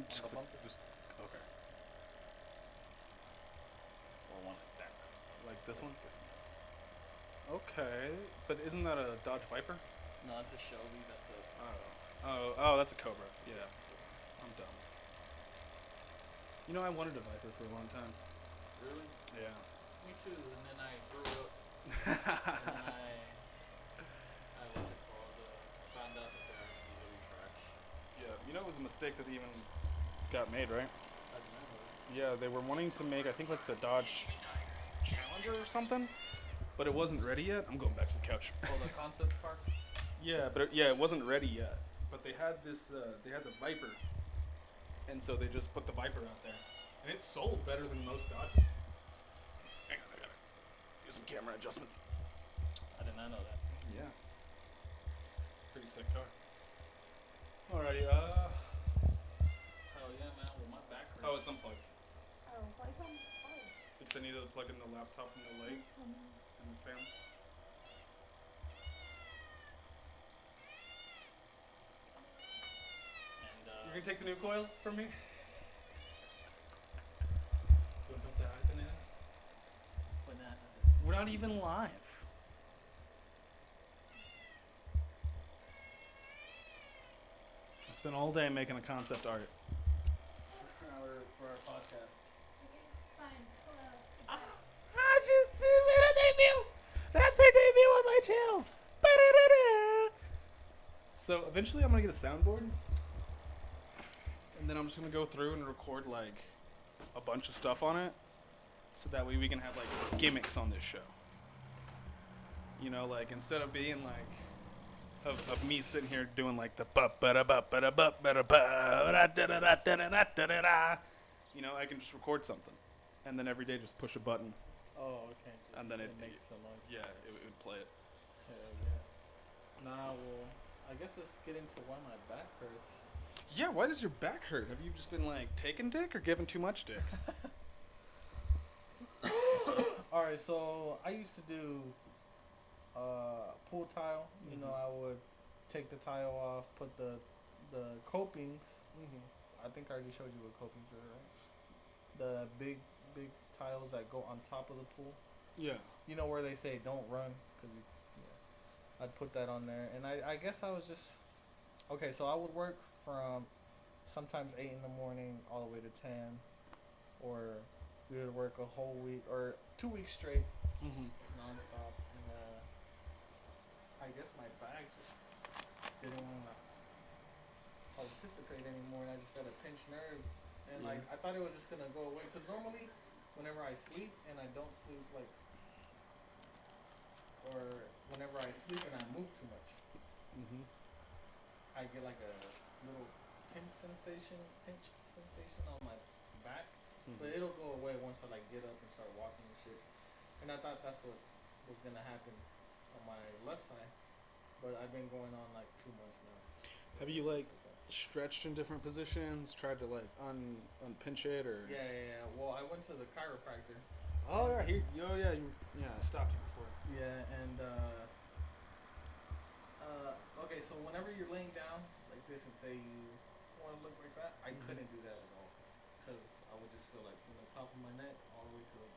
Just, On the bumper? just okay. Or one like that. Like this one? Okay, but isn't that a Dodge Viper? No, it's a Shelby. That's a. Oh, that's a Cobra. Yeah, I'm dumb. You know, I wanted a Viper for a long time. Really? Yeah. Me too. And then I grew up. And then I what's it called? Found out that they're actually really trash. Yeah, you know it was a mistake that they even got made, right? I remember. Yeah, they were wanting to make, I think, like the Dodge Challenger or something, but it wasn't ready yet. I'm going back to the couch. Oh, the concept car. Yeah, but it wasn't ready yet. But they had this, they had the Viper, and so they just put the Viper out there, and it sold better than most Dodges. Hang on, I gotta do some camera adjustments. I did not know that. Yeah, it's a pretty sick car. Alrighty, Hell yeah, man. Well, my back hurts. oh, it's unplugged. Oh, why some? Because I needed to plug in the laptop and the light and the fans. And You're gonna take the new coil from me? You wanna come say hi, Bananas? bananas. We're not even live. I spent all day making a concept art. For our podcast. Okay, fine. Hello. She made a debut. That's her debut on my channel. Ba-da-da-da. So eventually, I'm gonna get a soundboard, and then I'm just gonna go through and record like a bunch of stuff on it, so that way we can have like gimmicks on this show. You know, like instead of being like of me sitting here doing like the ba ba da ba ba da ba ba da ba da da da da da da da da da. You know, I can just record something, and then every day just push a button. Oh, okay. And then it makes a noise. Yeah, it would play it. Hell yeah. Nah, well, I guess let's get into why my back hurts. Yeah, why does your back hurt? Have you just been like taking dick or giving too much dick? All right, so I used to do pool tile. You know, I would take the tile off, put the copings. I think I already showed you what copings are, right? The big tiles that go on top of the pool. Yeah. You know where they say don't run, I'd put that on there, and I guess I was just okay. So I would work from sometimes 8 in the morning all the way to 10, or we would work a whole week or 2 weeks straight, nonstop, and I guess my back just didn't want to participate anymore, and I just got a pinched nerve, and like I thought it was just gonna go away, because normally whenever I sleep and I don't sleep like, or whenever I sleep and I move too much, I get like a little pinch sensation on my back, but it'll go away once I like get up and start walking and shit. And I thought that's what was gonna happen on my left side, but I've been going on like 2 months now. Have you like stretched in different positions, tried to like unpinch it or? Yeah. Well, I went to the chiropractor. Oh yeah, I stopped you before. Yeah, and okay, so whenever you're laying down like this and say you want to look like that, I couldn't do that at all, because I would just feel like from the top of my neck all the way to the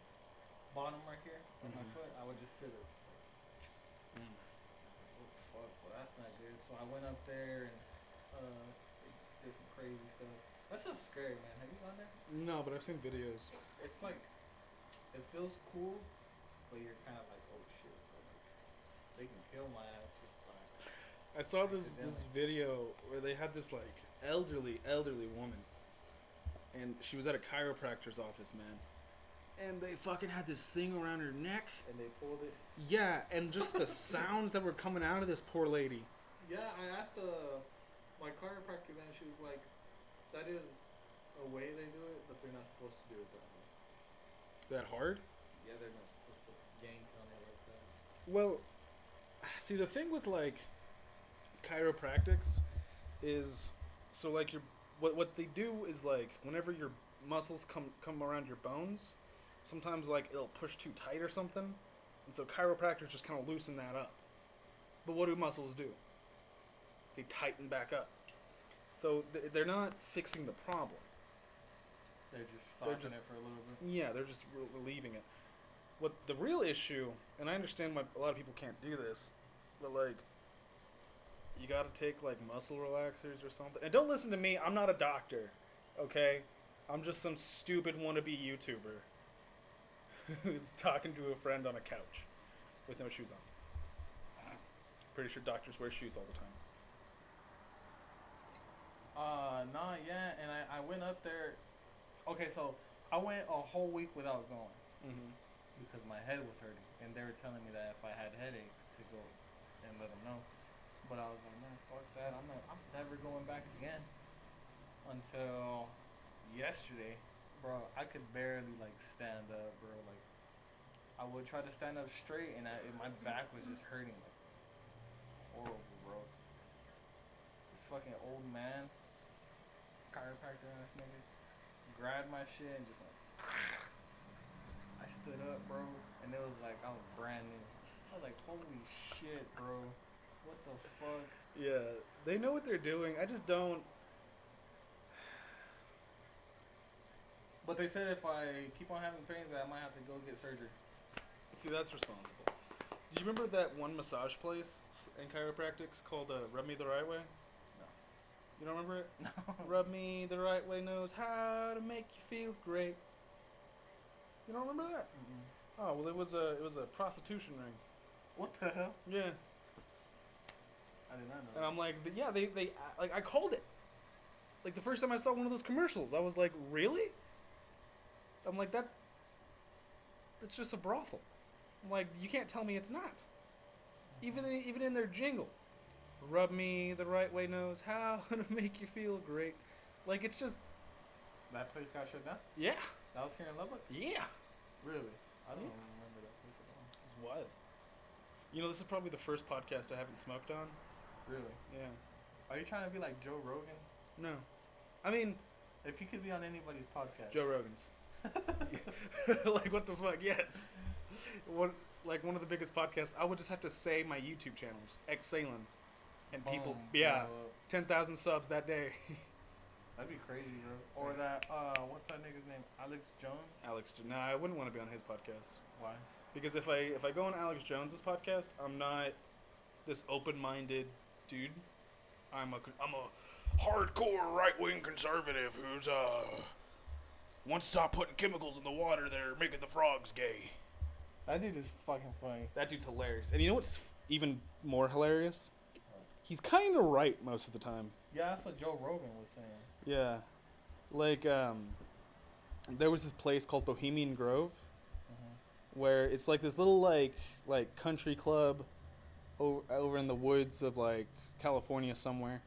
bottom right here of my foot, I would just feel it just like. I was like, oh fuck, well that's not good. So I went up there and they just did some crazy stuff. That stuff's scary, man. Have you gone there? No, but I've seen videos. It's like, it feels cool, but you're kind of like, oh shit, like, they can kill my ass just by. I saw this video where they had this like elderly woman, and she was at a chiropractor's office, man, and they fucking had this thing around her neck. And they pulled it. Yeah, and just the sounds that were coming out of this poor lady. Yeah, I asked my chiropractor then. She was like, "That is a way they do it, but they're not supposed to do it that way." That hard? Yeah, they're not supposed to yank on it like that. Well, see, the thing with like chiropractics is, so like what they do is like whenever your muscles come around your bones, sometimes like it'll push too tight or something, and so chiropractors just kind of loosen that up. But what do muscles do? They tighten back up. So they're not fixing the problem. They're just it for a little bit. Yeah, they're just relieving it. What the real issue, and I understand why a lot of people can't do this, but like, you gotta take like muscle relaxers or something. And don't listen to me, I'm not a doctor, okay? I'm just some stupid wannabe YouTuber who's talking to a friend on a couch with no shoes on. Pretty sure doctors wear shoes all the time. Not yet, and I went up there. Okay, so I went a whole week without going. Mm-hmm. Because my head was hurting, and they were telling me that if I had headaches to go and let them know. But I was like, man, fuck that. I'm never going back again. Until yesterday, bro, I could barely like stand up, bro. Like I would try to stand up straight, and my back was just hurting, like horrible, bro. This fucking old man, chiropractor ass nigga, grabbed my shit and just went. I stood up, bro, and it was like I was brand new. I was like, holy shit, bro. What the fuck? Yeah, they know what they're doing. I just don't. But they said if I keep on having pains, that I might have to go get surgery. See, that's responsible. Do you remember that one massage place in chiropractics called Rub Me the Right Way? No. You don't remember it? No. Rub Me the Right Way knows how to make you feel great. You don't remember that? Mm-mm. Oh well, it was a prostitution ring. What the hell? Yeah. I did not know. And I'm like, yeah, they like I called it. Like the first time I saw one of those commercials, I was like, really? I'm like that's just a brothel. I'm like, you can't tell me it's not. Even in their jingle, Rub Me the Right Way knows how to make you feel great. Like it's just. That place got shut down? Yeah. That was here in Lubbock? Yeah. Really? I don't Yeah. remember that place at all. It's wild. You know, this is probably the first podcast I haven't smoked on. Really? Yeah. Are you trying to be like Joe Rogan? No. I mean, If you could be on anybody's podcast. Joe Rogan's. Like, what the fuck? Yes. One of the biggest podcasts. I would just have to say my YouTube channel, just Exhalin. And people, Boom, yeah, blow up. 10,000 subs that day. That'd be crazy, bro. Or that, what's that nigga's name? Alex Jones? No, I wouldn't want to be on his podcast. Why? Because if I go on Alex Jones's podcast, I'm not this open-minded dude. I'm a hardcore right-wing conservative who's wants to stop putting chemicals in the water that are making the frogs gay. That dude is fucking funny. That dude's hilarious. And you know what's even more hilarious? He's kind of right most of the time. Yeah, that's what Joe Rogan was saying. Yeah. Like, there was this place called Bohemian Grove, where it's like this little, like country club over in the woods of, like, California somewhere.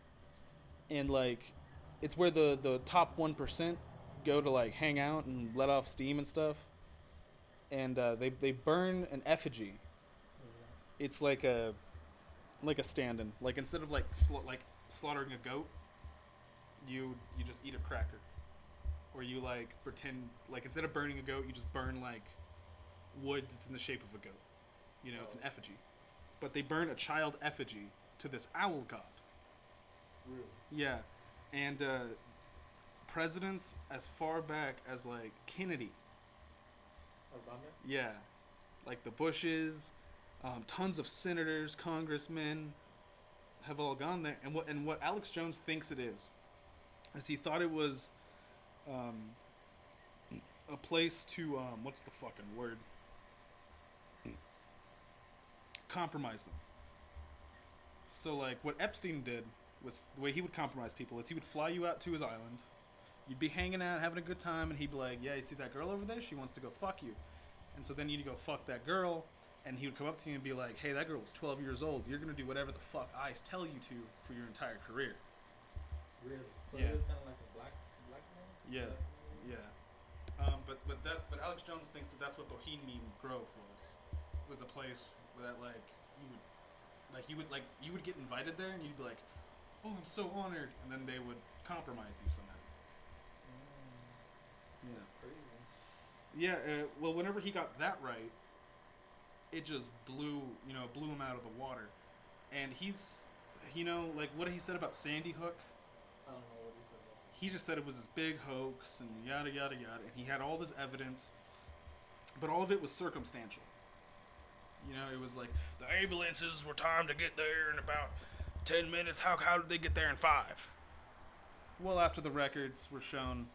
And, like, it's where the top 1% go to, like, hang out and let off steam and stuff. And they burn an effigy. It's like a stand-in. Like, instead of, like, slaughtering a goat, you just eat a cracker. Or you, like, pretend, like, instead of burning a goat, you just burn, like, wood that's in the shape of a goat. You know, it's an effigy. But they burn a child effigy to this owl god. Really? Yeah. And presidents as far back as, like, Kennedy. Obama? Yeah. Like the Bushes, tons of senators, congressmen have all gone there. And what Alex Jones thinks it is he thought it was a place to, what's the fucking word? Compromise them. So, like, what Epstein did was, the way he would compromise people is he would fly you out to his island, You'd be hanging out, having a good time, and he'd be like, "Yeah, you see that girl over there? She wants to go fuck you." And so then you'd go fuck that girl, and he would come up to you and be like, "Hey, that girl was 12 years old. You're gonna do whatever the fuck I tell you to for your entire career." Really? So Yeah. he was kind of like a black man? Yeah, yeah. But Alex Jones thinks that that's what Bohemian Grove was a place that like you would get invited there and you'd be like, "Oh, I'm so honored," and then they would compromise you somehow. Yeah. That's crazy. Yeah. Well, whenever he got that right, it just blew him out of the water, and he's, like what he said about Sandy Hook. I don't know what he said about He just said it was this big hoax and yada yada yada, and he had all this evidence, but all of it was circumstantial. It was like the ambulances were timed to get there in about 10 minutes. How did they get there in 5? Well, after the records were shown,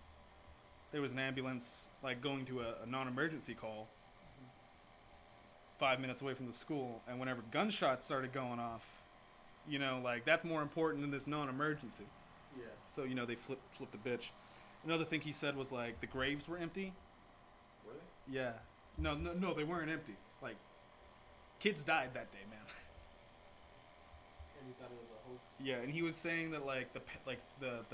there was an ambulance like going to a non-emergency call 5 minutes away from the school, and whenever gunshots started going off, like that's more important than this non-emergency. Yeah. So they flipped the bitch. Another thing he said was like the graves were empty. Were they? Yeah. No, they weren't empty. Like kids died that day, man. And you thought it was a hoax? Yeah, and he was saying that like the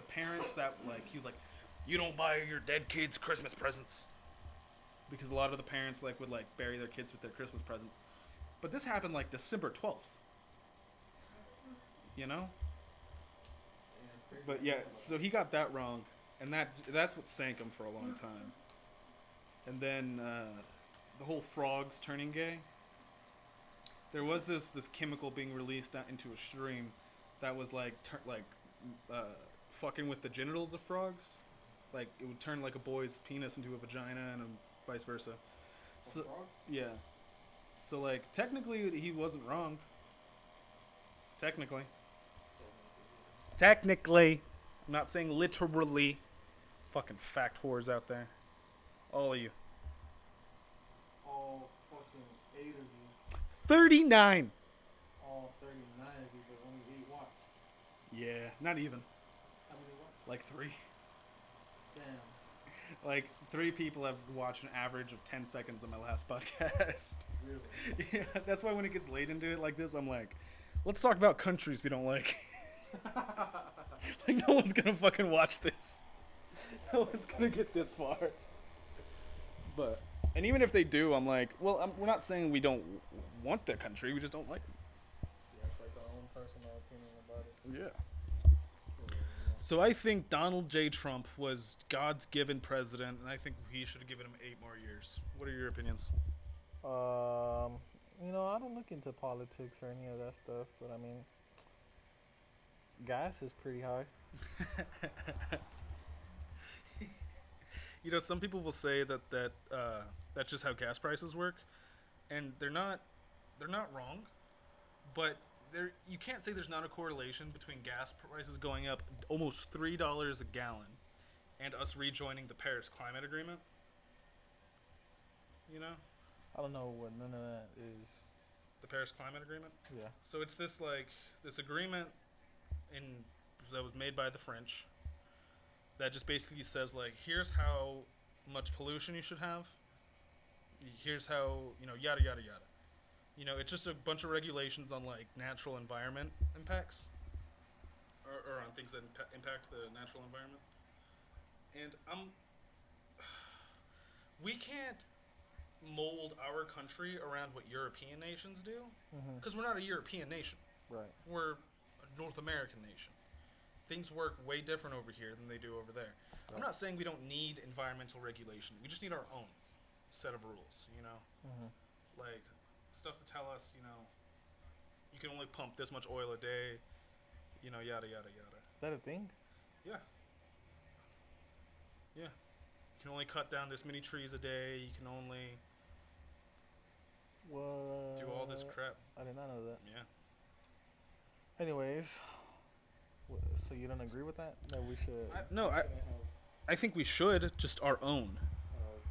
parents that like he was like, "You don't buy your dead kids Christmas presents," because a lot of the parents like would like bury their kids with their Christmas presents. But this happened like December 12th. But yeah, so he got that wrong, and that's what sank him for a long time. And then the whole frogs turning gay. There was this chemical being released into a stream that was like fucking with the genitals of frogs. Like it would turn like a boy's penis into a vagina and vice versa. So frogs? yeah. So like technically he wasn't wrong. Technically. I'm not saying literally. Fucking fact whores out there. All of you. All fucking 8 of you. 39! All 39 of you, but only 8 watch. Yeah, not even. How many watch? Like 3. Damn. Like 3 people have watched an average of 10 seconds of my last podcast. Really? Yeah, that's why when it gets late into it like this, I'm like, let's talk about countries we don't like. Like no one's gonna fucking watch this. No one's gonna get this far. And even if they do, I'm like, well, we're not saying we don't want the country, we just don't like it. Yeah, it's like our own personal opinion about it. Yeah. So I think Donald J. Trump was God's given president, and I think he should have given him 8 more years. What are your opinions? I don't look into politics or any of that stuff, but I mean, gas is pretty high. Some people will say that that's just how gas prices work, and they're not wrong, but you can't say there's not a correlation between gas prices going up almost $3 a gallon and us rejoining the Paris Climate Agreement. I don't know what none of that is. The Paris Climate Agreement? Yeah. So it's this agreement that was made by the French that just basically says like, here's how much pollution you should have. Here's how, yada yada yada. It's just a bunch of regulations on like natural environment impacts, or on things that impact the natural environment. And we can't mold our country around what European nations do, because we're not a European nation. Right. We're a North American nation. Things work way different over here than they do over there. Right. I'm not saying we don't need environmental regulation. We just need our own set of rules, Like, stuff to tell us, you can only pump this much oil a day, yada, yada, yada. Is that a thing? Yeah. Yeah. You can only cut down this many trees a day. You can only do all this crap. I did not know that. Yeah. Anyways, so you don't agree with that? That we should? I think we should, just our own.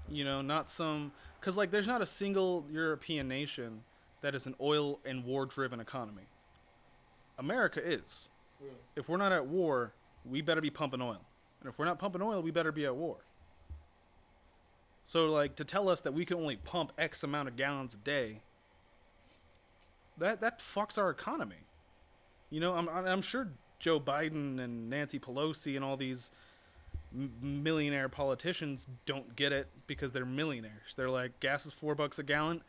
Okay. Not some... Because, like, there's not a single European nation that is an oil and war-driven economy. America is. Really? If we're not at war, we better be pumping oil. And if we're not pumping oil, we better be at war. So, like, to tell us that we can only pump X amount of gallons a day, that fucks our economy. You know, I'm sure Joe Biden and Nancy Pelosi and all these millionaire politicians don't get it because they're millionaires. They're like, gas is $4 a gallon.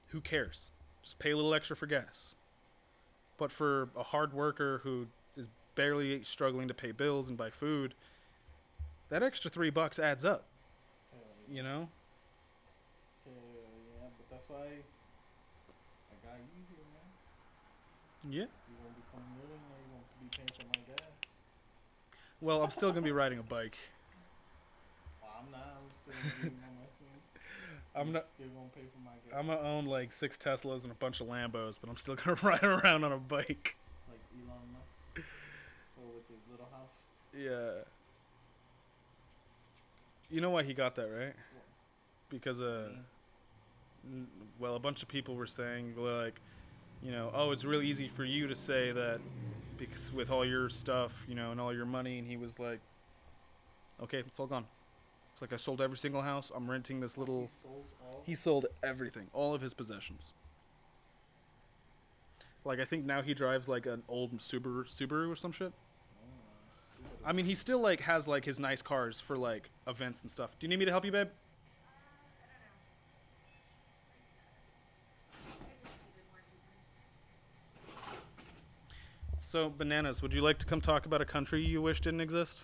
Who cares? Just pay a little extra for gas. But for a hard worker who is barely struggling to pay bills and buy food, that extra $3 adds up. You know? Yeah, but that's why I got you here, man. Yeah. You gonna become a millionaire, you gonna be paying for my gas. Well, I'm still gonna be riding a bike. Well, I'm not. I'm still gonna be on my thing. I'm not. Still gonna pay for my gas. I'm gonna own like 6 Teslas and a bunch of Lambos, but I'm still gonna ride around on a bike. Like Elon Musk. Or with his little house. Yeah. You know why he got that, right? Because well, a bunch of people were saying like, you know, oh, it's really easy for you to say that because with all your stuff, you know, and all your money, and he was like, okay, it's all gone. It's like I sold every single house. I'm renting this little. He sold everything, all of his possessions. Like I think now he drives like an old Subaru or some shit. I mean, he still like has like his nice cars for like events and stuff. Do you need me to help you, babe? So, Bananas, would you like to come talk about a country you wish didn't exist?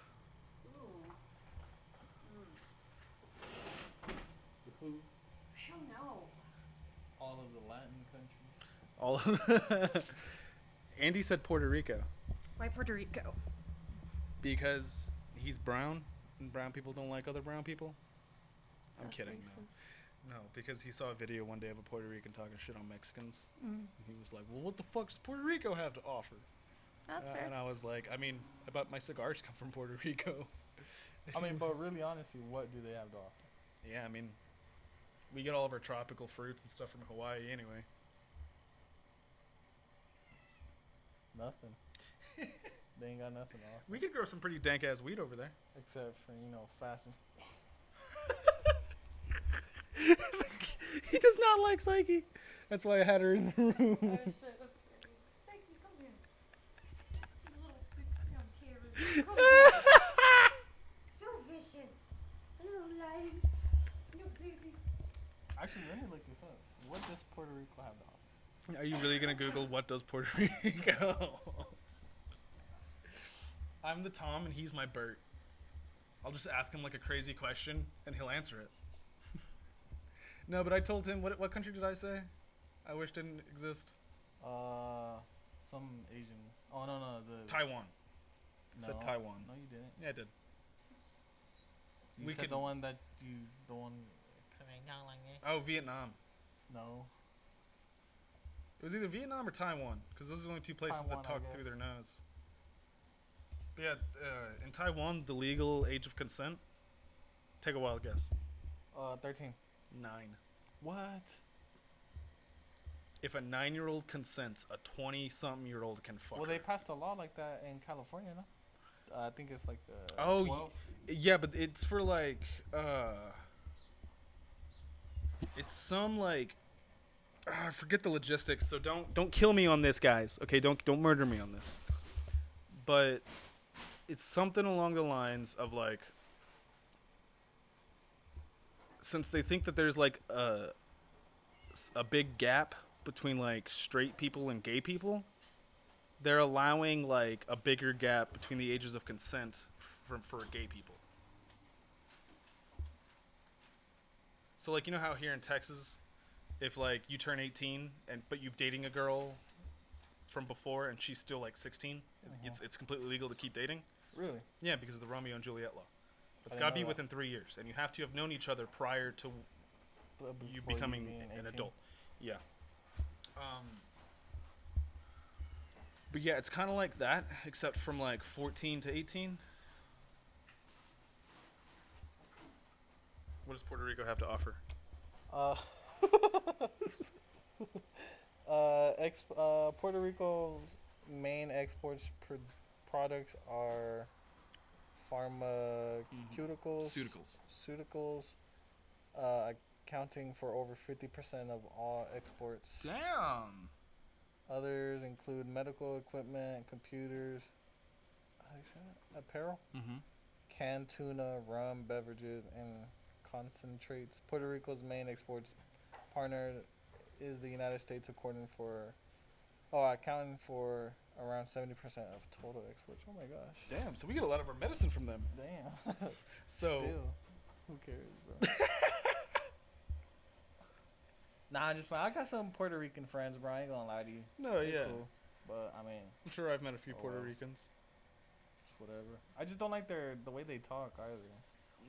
Who? I don't know. All of the Latin countries. All. Andy said Puerto Rico Why Puerto Rico? because he's brown and brown people don't like other brown people. I'm That's kidding. racist. No, because he saw a video one day of a Puerto Rican talking shit on Mexicans. Mm. And he was like, well, what the fuck does Puerto Rico have to offer? That's fair. And I was like, I mean, I bet my cigars come from Puerto Rico. I mean, but really, honestly, what do they have to offer? Yeah, I mean, we get all of our tropical fruits and stuff from Hawaii anyway. Nothing. They ain't got nothing to offer. We could grow some pretty dank ass weed over there. Except for, fast and... He does not like Psyche. That's why I had her in the room. Oh shit, that's scary. Psyche, come here. You little 6-pound terror. Come here. So vicious. Little lion. Your baby. Actually, let me look this up. What does Puerto Rico have to offer? Are you really gonna Google what does Puerto Rico? I'm the Tom and he's my Bert. I'll just ask him like a crazy question and he'll answer it. No, but I told him what country did I say? I wish didn't exist. Some Asian. Oh no, the Taiwan. I said Taiwan. No, you didn't. Yeah, I did. You We said could- the one that you, the one. Oh, Vietnam. No. It was either Vietnam or Taiwan, because those are the only two places Taiwan, that I talk guess. through their nose. But yeah, in Taiwan, the legal age of consent. Take a wild guess. 13. 9. What? If a 9-year-old consents, a 20-something-year-old can fuck Well, her. they passed a law like that in California, no? I think it's like Oh, 12. Yeah, but it's for like, it's some like, I forget the logistics. So don't kill me on this, guys. Okay, don't murder me on this. But it's something along the lines of like, since they think that there's like a big gap between like straight people and gay people, they're allowing like a bigger gap between the ages of consent for gay people. So like, you know how here in Texas, if like you turn 18 but you've dating a girl from before and she's still like 16, it's completely legal to keep dating. Really? Yeah, because of the Romeo and Juliet law. It's I got to didn't be know that. within 3 years, and you have to have known each other prior to you Before becoming being an 18? adult. Yeah. But yeah, it's kind of like that, except from like 14 to 18. What does Puerto Rico have to offer? Puerto Rico's main exports products are pharmaceuticals, Pharmaceuticals. accounting for over 50% of all exports. Damn. Others include medical equipment, computers, how do you say that? Apparel, Mm-hmm. canned tuna, rum, beverages, and concentrates. Puerto Rico's main exports partner is the United States, accounting for around 70% of total exports. Oh my gosh. Damn. So we get a lot of our medicine from them. Damn. So. Still, who cares, bro? Nah, I got some Puerto Rican friends, bro. I ain't gonna lie to you. No, They're yeah. cool. But I mean, I'm sure I've met a few Oh, Puerto wow. Ricans. it's whatever. I just don't like the way they talk either.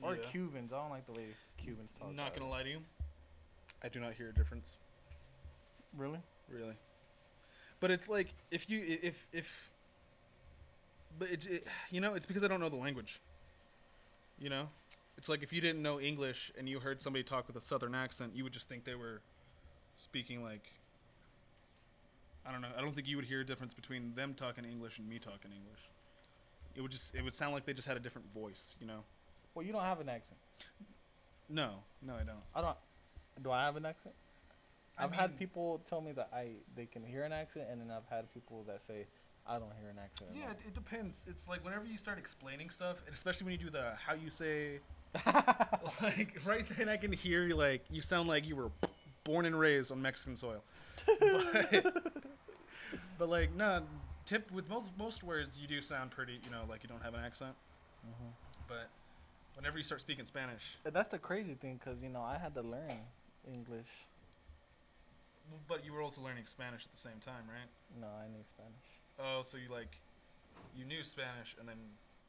Or Yeah. Cubans. I don't like the way Cubans talk. I'm not gonna either. lie to you. I do not hear a difference. Really? Really. But it's like but it's because I don't know the language. You know? It's like if you didn't know English and you heard somebody talk with a southern accent, you would just think they were speaking like, I don't know. I don't think you would hear a difference between them talking English and me talking English. It would sound like they just had a different voice, you know? Well, you don't have an accent. No, I don't. I don't. Do I have an accent? I I've had mean- people tell me that they can hear an accent, and then I've had people that say I don't hear an accent. at Yeah, all. it depends. It's like whenever you start explaining stuff, and especially when you do the how you say, like right then I can hear like you sound like you were born and raised on Mexican soil. But like no, tip with most words you do sound pretty, like you don't have an accent. Mhm. But whenever you start speaking Spanish, That's the crazy thing, cause I had to learn English. but you were also learning Spanish at the same time, right? No, I knew Spanish. Oh, so you knew Spanish and then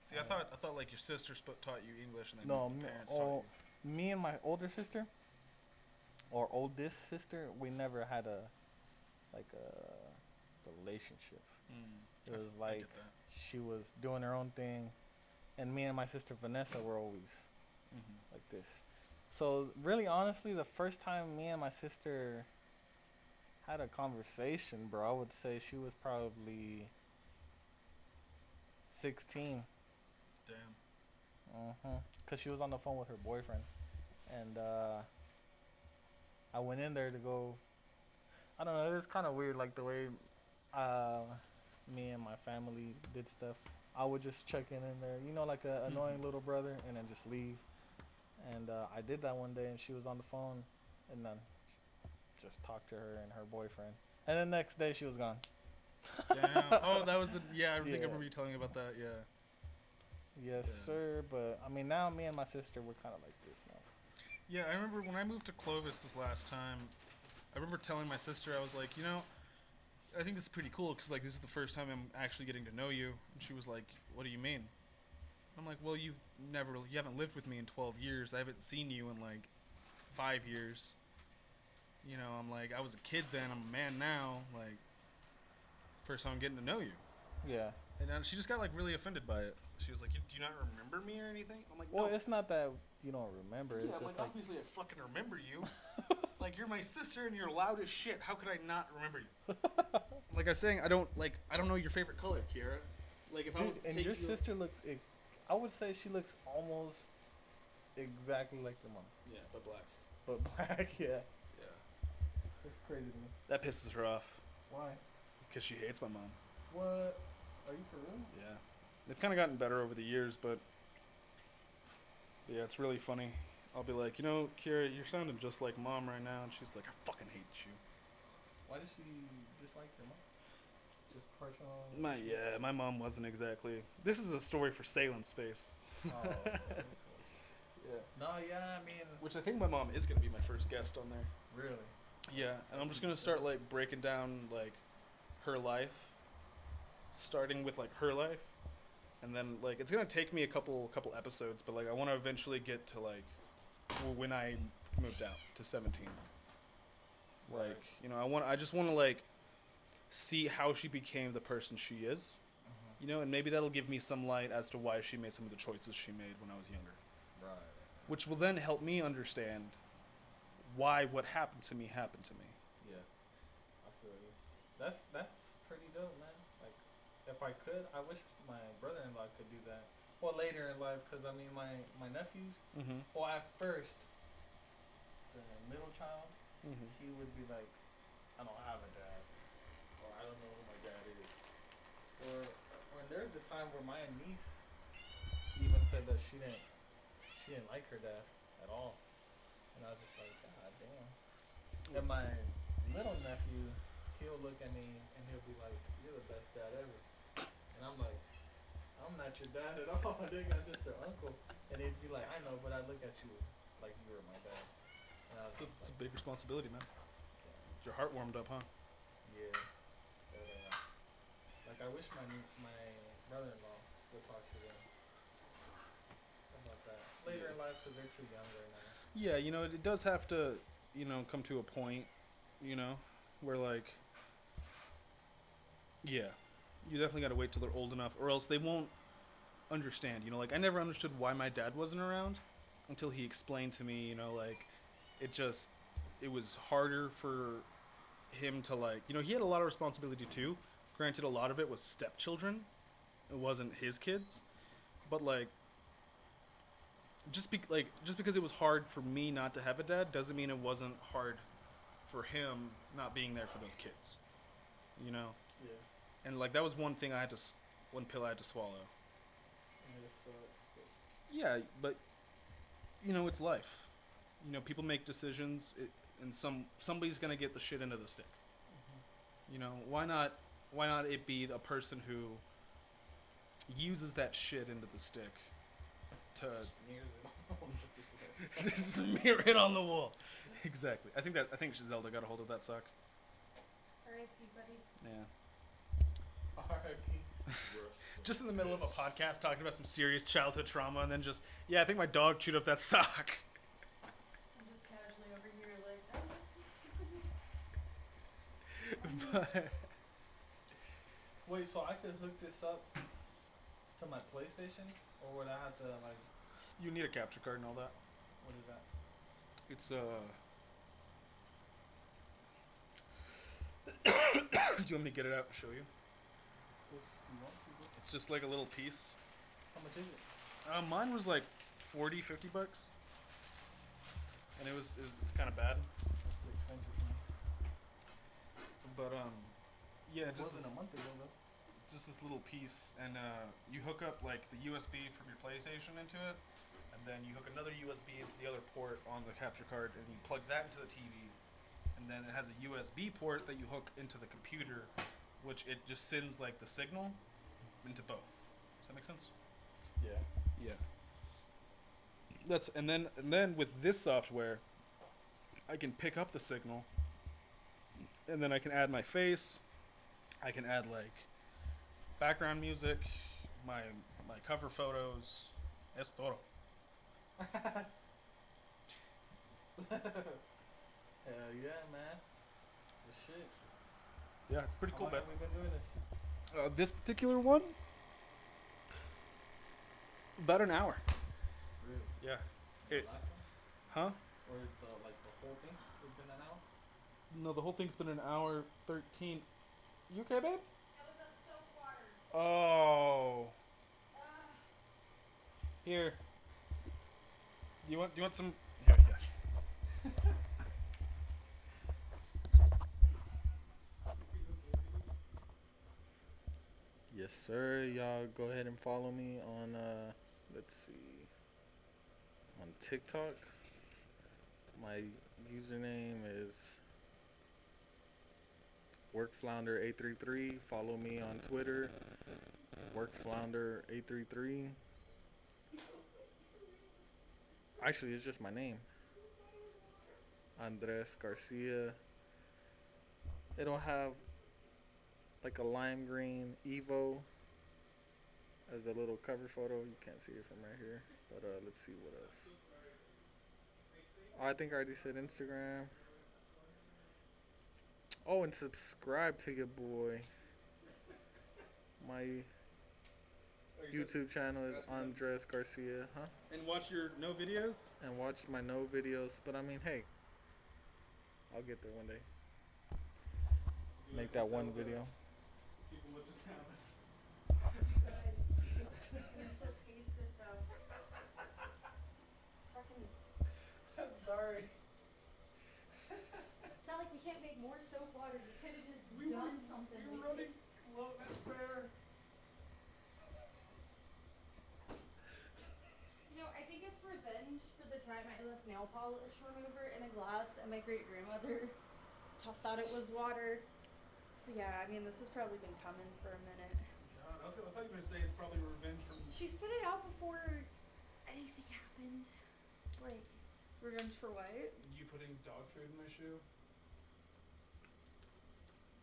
see, I thought like your sister taught you English and then No, your parents taught you. me and my older sister, or oldest sister, we never had a relationship. It was I like get that. she was doing her own thing, and me and my sister Vanessa were always Mm-hmm. like this. So really, honestly, the first time me and my sister had a conversation, bro, I would say she was probably 16. Damn. Cause she was on the phone with her boyfriend, and I went in there to go. I don't know. It was kind of weird, like the way me and my family did stuff. I would just check in there, like a annoying little brother, and then just leave. And I did that one day, and she was on the phone, and then just talked to her and her boyfriend. And the next day, she was gone. Damn. Oh, that was the I think I Yeah. remember you telling me about that. Yeah. Yes, Yeah. sir. But I mean, now me and my sister, we're kind of like this now. Yeah, I remember when I moved to Clovis this last time. I remember telling my sister, I was like, I think this is pretty cool because like this is the first time I'm actually getting to know you. And she was like, "What do you mean?" I'm like, "Well, you haven't lived with me in 12 years. I haven't seen you in like 5 years. I'm like, I was a kid then. I'm a man now. Like, first time I'm getting to know you." Yeah. And then she just got like really offended by it. She was like, "Do you not remember me or anything?" I'm like, Well, "No." it's not that you don't remember. Yeah, It's I'm just like, like obviously I fucking remember you. Like, you're my sister and you're loud as shit. How could I not remember you? Like I was saying, I don't know your favorite color, Kiara. Like, if I was dude, to and take your you... sister looks. I would say she looks almost exactly like your mom, Yeah, but black. but black. Yeah. Yeah. It's crazy to me. That pisses her off. Why? Because she hates my mom. What? Are you for real? Yeah. They've kind of gotten better over the years, but... Yeah, it's really funny. I'll be like, Kiara, you're sounding just like mom right now. And she's like, I fucking hate you. Why does she dislike your mom? Just personal. My mom wasn't exactly... This is a story for Salem Space. Oh, okay. Yeah. No, yeah, I mean, Which I think my mom is going to be my first guest on there. really. Yeah, and I'm just gonna start like breaking down like her life, starting with like her life, and then like it's gonna take me a couple episodes, but like I want to eventually get to like when I moved out to 17. Right. Like I just want to like see how she became the person she is, and maybe that'll give me some light as to why she made some of the choices she made when I was younger, Right. which will then help me understand why what happened to me happened to me. Yeah. I feel you. That's pretty dope, man. Like, if I could, I wish my brother-in-law could do that. well, later in life, because I mean, my nephews. Mm-hmm. Well, at first, the middle child, Mm-hmm. he would be like, I don't have a dad, or I don't know who my dad is, or when there's a time where my niece even said that she didn't like her dad at all, and I was just like, God damn. And my little nephew, he'll look at me and he'll be like, "You're the best dad ever," and I'm like, "I'm not your dad at all. I think I'm just your uncle." And he'd be like, "I know, but I look at you like you were my dad." And I was just It's a like, big responsibility, man. "Damn." Your heart warmed up, huh? Yeah. But, like I wish my brother-in-law would talk to them about that later in life because they're too young right now. Yeah, it does have to, come to a point, where like, yeah, you definitely got to wait till they're old enough, or else they won't understand. Like I never understood why my dad wasn't around until he explained to me, like it was harder for him to like, he had a lot of responsibility too. Granted, a lot of it was stepchildren. It wasn't his kids, but like just because it was hard for me not to have a dad doesn't mean it wasn't hard for him not being there for those kids. You know, Yeah. and like that was one thing one pill I had to swallow. And it sucks, but Yeah, but it's life. People make decisions, and somebody's gonna get the shit into the stick. Why not? Why not it be a person who uses that shit into the stick to smears it all just smear it on the wall? Exactly. I think Zelda got a hold of that sock. R.I.P. buddy. Yeah. R.I.P. Just in the middle of a podcast talking about some serious childhood trauma, and then I think my dog chewed up that sock. I'm just casually over here like, But Wait, so I could hook this up to my PlayStation, or would I have to like? you need a capture card and all that. What is that? It's do you want me to get it out and show you? If you want to. It's just like a little piece. How much is it? Mine was like $40-$50, and it's kind of bad. That's too expensive for me. But yeah, It wasn't a month ago though. just this little piece, and you hook up like the USB from your PlayStation into it, and then you hook another USB into the other port on the capture card, and you plug that into the TV, and then it has a USB port that you hook into the computer, which it just sends like the signal into both. Does that make sense? Yeah. Yeah. And then with this software, I can pick up the signal, and then I can add my face. I can add like background music, my cover photos. Es todo. Hell yeah, man. The shit. Yeah, it's pretty cool, How man. long have we been doing this? This particular one, about an hour. Really? Yeah. The It, last huh? one? Or the whole thing has been an hour? No, the whole thing's been an hour 13. You okay, babe? that was a soap water. Oh. Here. Do you want some? Here, yeah. Yes, sir. Y'all go ahead and follow me on, let's see, on TikTok. My username is WorkFlounder833. Follow me on Twitter, WorkFlounder833. Actually, it's just my name, Andres Garcia. It'll have like a lime green Evo as the little cover photo. You can't see it from right here, but let's see what else. Oh, I think I already said Instagram. Oh, and subscribe to your boy. My YouTube channel is Andres Garcia, huh? And watch your no videos. And watch my no videos. But I mean, hey, I'll get there one day. Make that one video. People what just happened. Can still taste sorry. It's not like we can't make more soap water. You could have just We done were- something. We were running low. That's fair. You know, I think it's revenge for the time I left nail polish remover in a glass and my great grandmother thought it was water. So yeah, I mean, this has probably been coming for a minute. God, I thought you were gonna say it's probably revenge from. She spit it out before anything happened. Like, revenge for what? You putting dog food in my shoe.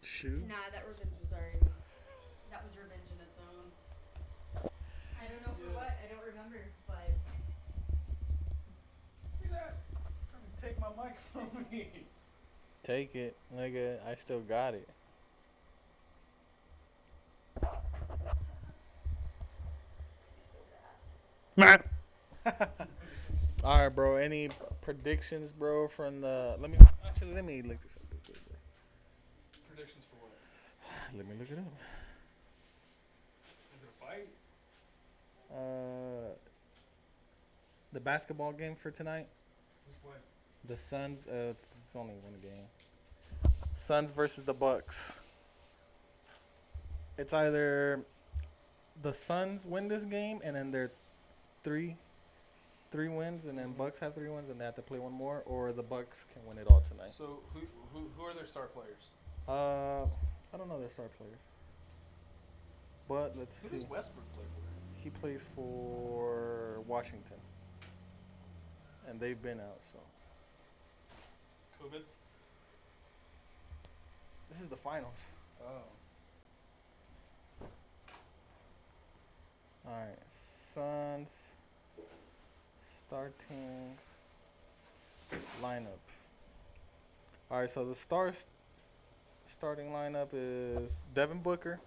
Shoe? Nah, that revenge was already. That was revenge in its own. I don't know for Yeah. what. I don't remember, but. See that? Trying to take my mic from me. Take it, nigga. I still got it. So bad. All right, bro. Any predictions, bro, from the? Let me look this up real quick, bro. Predictions for what? Let me look it up. Is it a fight? The basketball game for tonight. Who's when? The Suns. It's only one game. Suns versus the Bucks. It's either the Suns win this game and then they're three wins, and then Bucks have 3 wins and they have to play one more, or the Bucks can win it all tonight. So who are their star players? I don't know their star players, but let's Who see. does Westbrook play for? He plays for Washington, and they've been out. So COVID. this is the finals. Oh. All right, Suns starting lineup. All right, so the starting lineup is Devin Booker,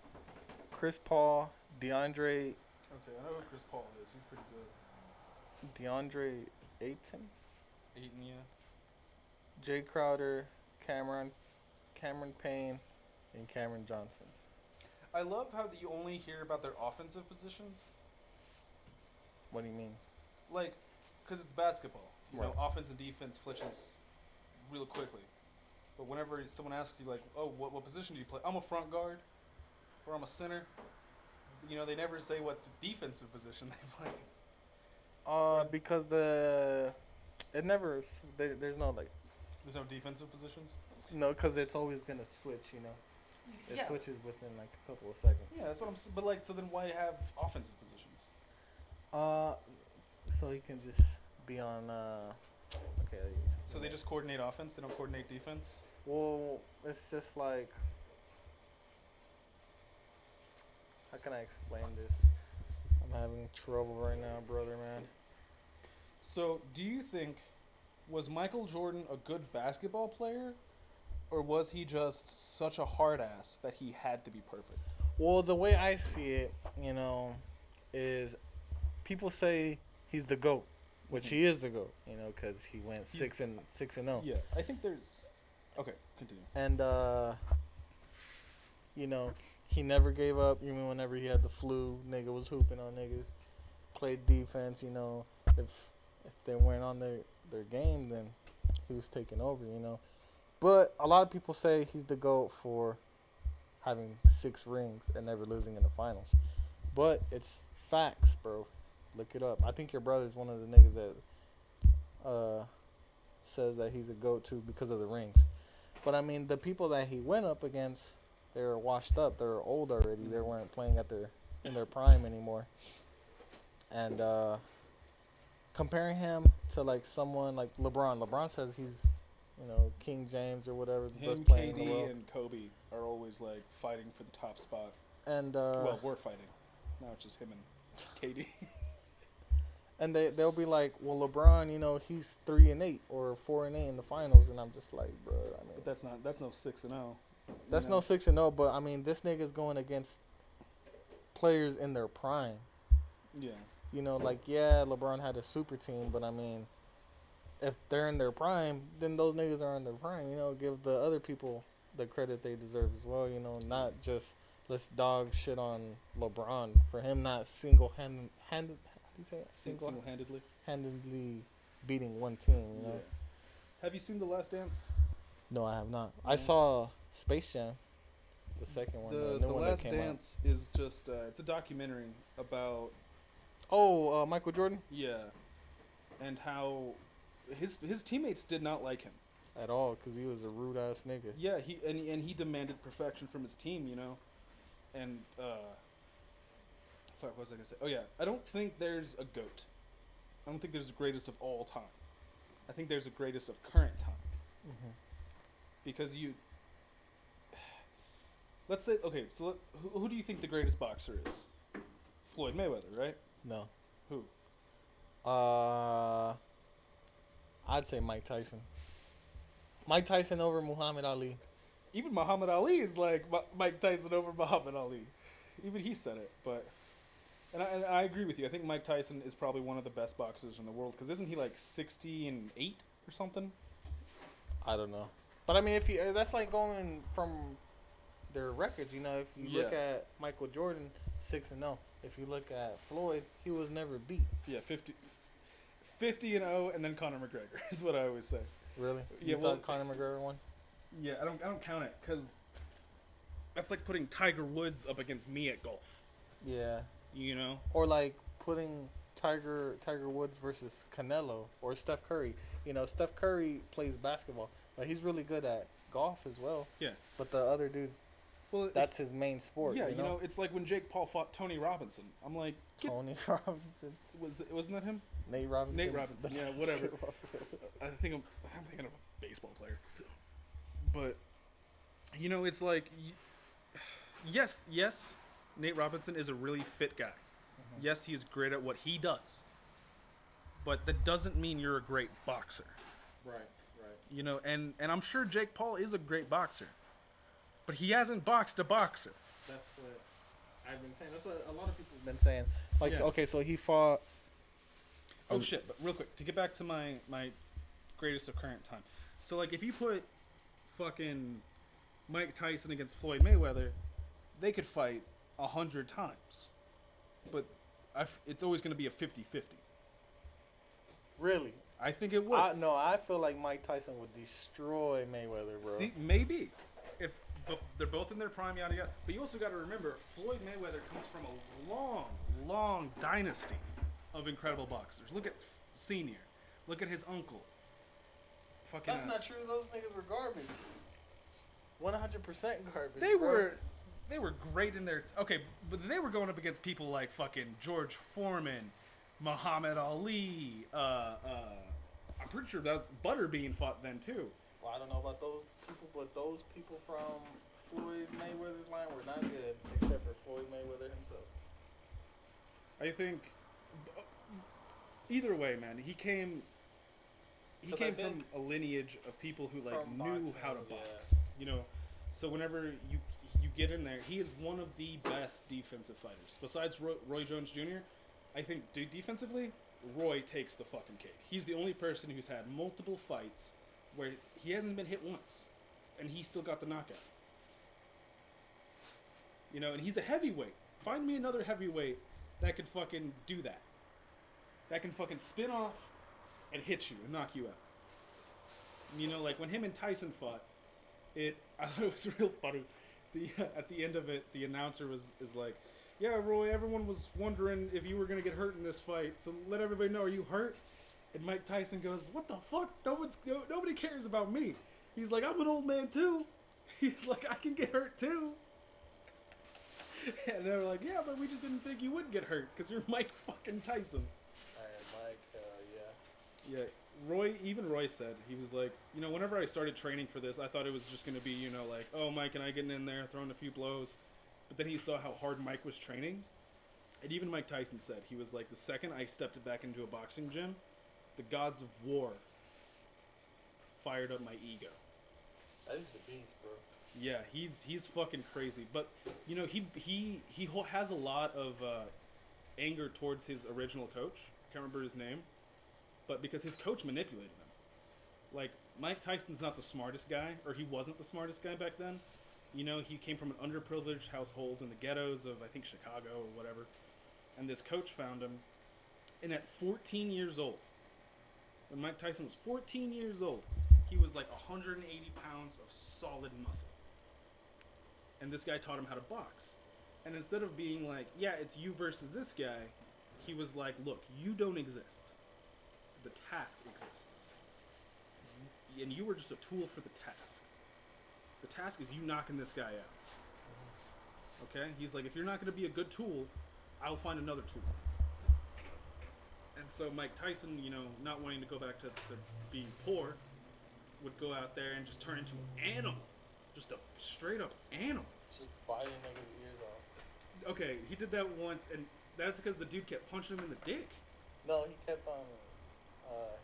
Chris Paul, DeAndre Okay, I know who Chris Paul is. He's pretty good. DeAndre Ayton, Ayton, yeah. Jay Crowder, Cameron Payne, and Cameron Johnson. I love how you only hear about their offensive positions. What do you mean? Like, because it's basketball. You know, Right. offense and defense flitches real quickly. But whenever someone asks you, like, oh, what position do you play? I'm a front guard, or I'm a center. You know, they never say what the defensive position they play. Because there's no like, There's no defensive positions? no, because it's always gonna switch, you know. It Yeah. switches within like a couple of seconds. Yeah, that's what I'm. But like, so then why have offensive positions? So he can just be on. Okay. So they just coordinate offense. They don't coordinate defense. Well, it's just like. How can I explain this? I'm having trouble right now, brother, man. So, do you think was Michael Jordan a good basketball player, or was he just such a hard ass that he had to be perfect? Well, the way I see it, you know, is people say he's the GOAT, which he is the GOAT, you know, because he went 6-0. Yeah, I think there's. Okay, continue. And you know, he never gave up. Even whenever he had the flu, nigga was hooping on niggas. Played defense, you know. If they weren't on their game, then he was taking over, you know. But a lot of people say he's the GOAT for having 6 rings and never losing in the finals. But it's facts, bro. Look it up. I think your brother's one of the niggas that says that he's a GOAT too because of the rings. But I mean, the people that he went up against, they were washed up. They were old already. They weren't playing in their prime anymore. And comparing him to like someone like LeBron. LeBron says he's, you know, King James or whatever, the best player in the world. KD, and Kobe are always like fighting for the top spot. And Well, we're fighting. Now it's just him and KD. and they'll be like, well, LeBron, you know, he's 3-8 or 4-8 in the finals, and I'm just like, bro. I mean, But that's no 6-0. that's no 6-0. But I mean, this nigga's going against players in their prime. Yeah. You know, like, yeah, LeBron had a super team, but I mean, if they're in their prime, then those niggas are in their prime. You know, give the other people the credit they deserve as well. You know, not just let's dog shit on LeBron for him not single-handedly Single-handedly. handedly beating one team. You know, Have you seen The Last Dance? No, I have not. No. I saw Space Jam, the second one, the new The one Last that came Dance is just it's a documentary about out. Oh, Michael Jordan? and how his teammates did not like him. At all, because he was a rude ass nigga. Yeah, he demanded perfection from his team, you know, and fuck, what was I gonna say? Oh yeah, I don't think there's a goat. I don't think there's the greatest of all time. I think there's the greatest of current time. Mm-hmm. Because you, let's say, okay, so who do you think the greatest boxer is? Floyd Mayweather, right? No. Who? I'd say Mike Tyson. Mike Tyson over Muhammad Ali. Even Muhammad Ali is like Mike Tyson over Muhammad Ali. Even he said it, but and I agree with you. I think Mike Tyson is probably one of the best boxers in the world because isn't he like 60-8 or something? I don't know, but I mean, if you that's like going from their records. You know, if you look at Michael Jordan, 6-0. If you look at Floyd, he was never beat. Yeah, 50-0, and then Conor McGregor is what I always say. Really? Yeah, You thought Conor McGregor won? Yeah, I don't count it because that's like putting Tiger Woods up against me at golf. Yeah. You know? Or like putting Tiger Woods versus Canelo or Steph Curry. You know, Steph Curry plays basketball, but he's really good at golf as well. Yeah. But the other dudes, Well, that's his main sport. Yeah, you know, it's like when Jake Paul fought Tony Robinson. I'm like, Tony Robinson, wasn't that him? Nate Robinson. Nate Robinson. Yeah, whatever. I'm thinking of a baseball player. But it's like, yes, Nate Robinson is a really fit guy. Mm-hmm. Yes, he is great at what he does. But that doesn't mean you're a great boxer. Right. And I'm sure Jake Paul is a great boxer. But he hasn't boxed a boxer. That's what I've been saying. That's what a lot of people have been saying. Like, Yeah. okay, so he fought. Oh shit! But real quick, to get back to my greatest of current time. So like, if you put fucking Mike Tyson against Floyd Mayweather, they could fight 100 times, but it's always going to be a 50-50. Really? I think it would. I feel like Mike Tyson would destroy Mayweather, bro. See, maybe if but they're both in their prime, yada yada. But you also got to remember, Floyd Mayweather comes from a long dynasty of incredible boxers. Look at Senior. Look at his uncle. Fucking. That's not true. Those niggas were garbage. 100% garbage. They were great in their okay, but they were going up against people like fucking George Foreman, Muhammad Ali. I'm pretty sure that was Butterbean fought then too. Well, I don't know about those people, but those people from Floyd Mayweather's line were not good, except for Floyd Mayweather himself. I think either way, man, he came from a lineage of people who like knew boxing, how to yeah. box. So whenever you get in there, he is one of the best defensive fighters. Besides Roy Jones Jr., I think defensively, Roy takes the fucking cake. He's the only person who's had multiple fights where he hasn't been hit once, and he still got the knockout. And he's a heavyweight. Find me another heavyweight that could fucking do that. That can fucking spin off and hit you and knock you out. Like when him and Tyson fought, I thought it was real funny. At the end of it, the announcer is like, "Yeah, Roy, everyone was wondering if you were gonna get hurt in this fight, so let everybody know, are you hurt?" And Mike Tyson goes, "What the fuck? Nobody cares about me." He's like, "I'm an old man too." He's like, "I can get hurt too." And they were like, "Yeah, but we just didn't think you would get hurt because you're Mike fucking Tyson." Mike, yeah. Yeah, Roy said, he was like, whenever I started training for this, I thought it was just going to be, like, oh, Mike and I getting in there, throwing a few blows. But then he saw how hard Mike was training. And even Mike Tyson said, he was like, the second I stepped back into a boxing gym, the gods of war fired up my ego. That is a beast, bro. Yeah, he's fucking crazy. But, he has a lot of anger towards his original coach. Can't remember his name. But because his coach manipulated him. Like, Mike Tyson's not the smartest guy, or he wasn't the smartest guy back then. He came from an underprivileged household in the ghettos of, I think, Chicago or whatever. And this coach found him. And at 14 years old, when Mike Tyson was 14 years old, he was like 180 pounds of solid muscle. And this guy taught him how to box. And instead of being like, yeah, it's you versus this guy, he was like, look, you don't exist. The task exists. And you were just a tool for the task. The task is you knocking this guy out. Okay? He's like, if you're not going to be a good tool, I'll find another tool. And so Mike Tyson, you know, not wanting to go back to being poor, would go out there and just turn into an animal. Just a straight up animal. Just biting niggas' ears off. Okay, he did that once, and that's because the dude kept punching him in the dick. No, he kept on,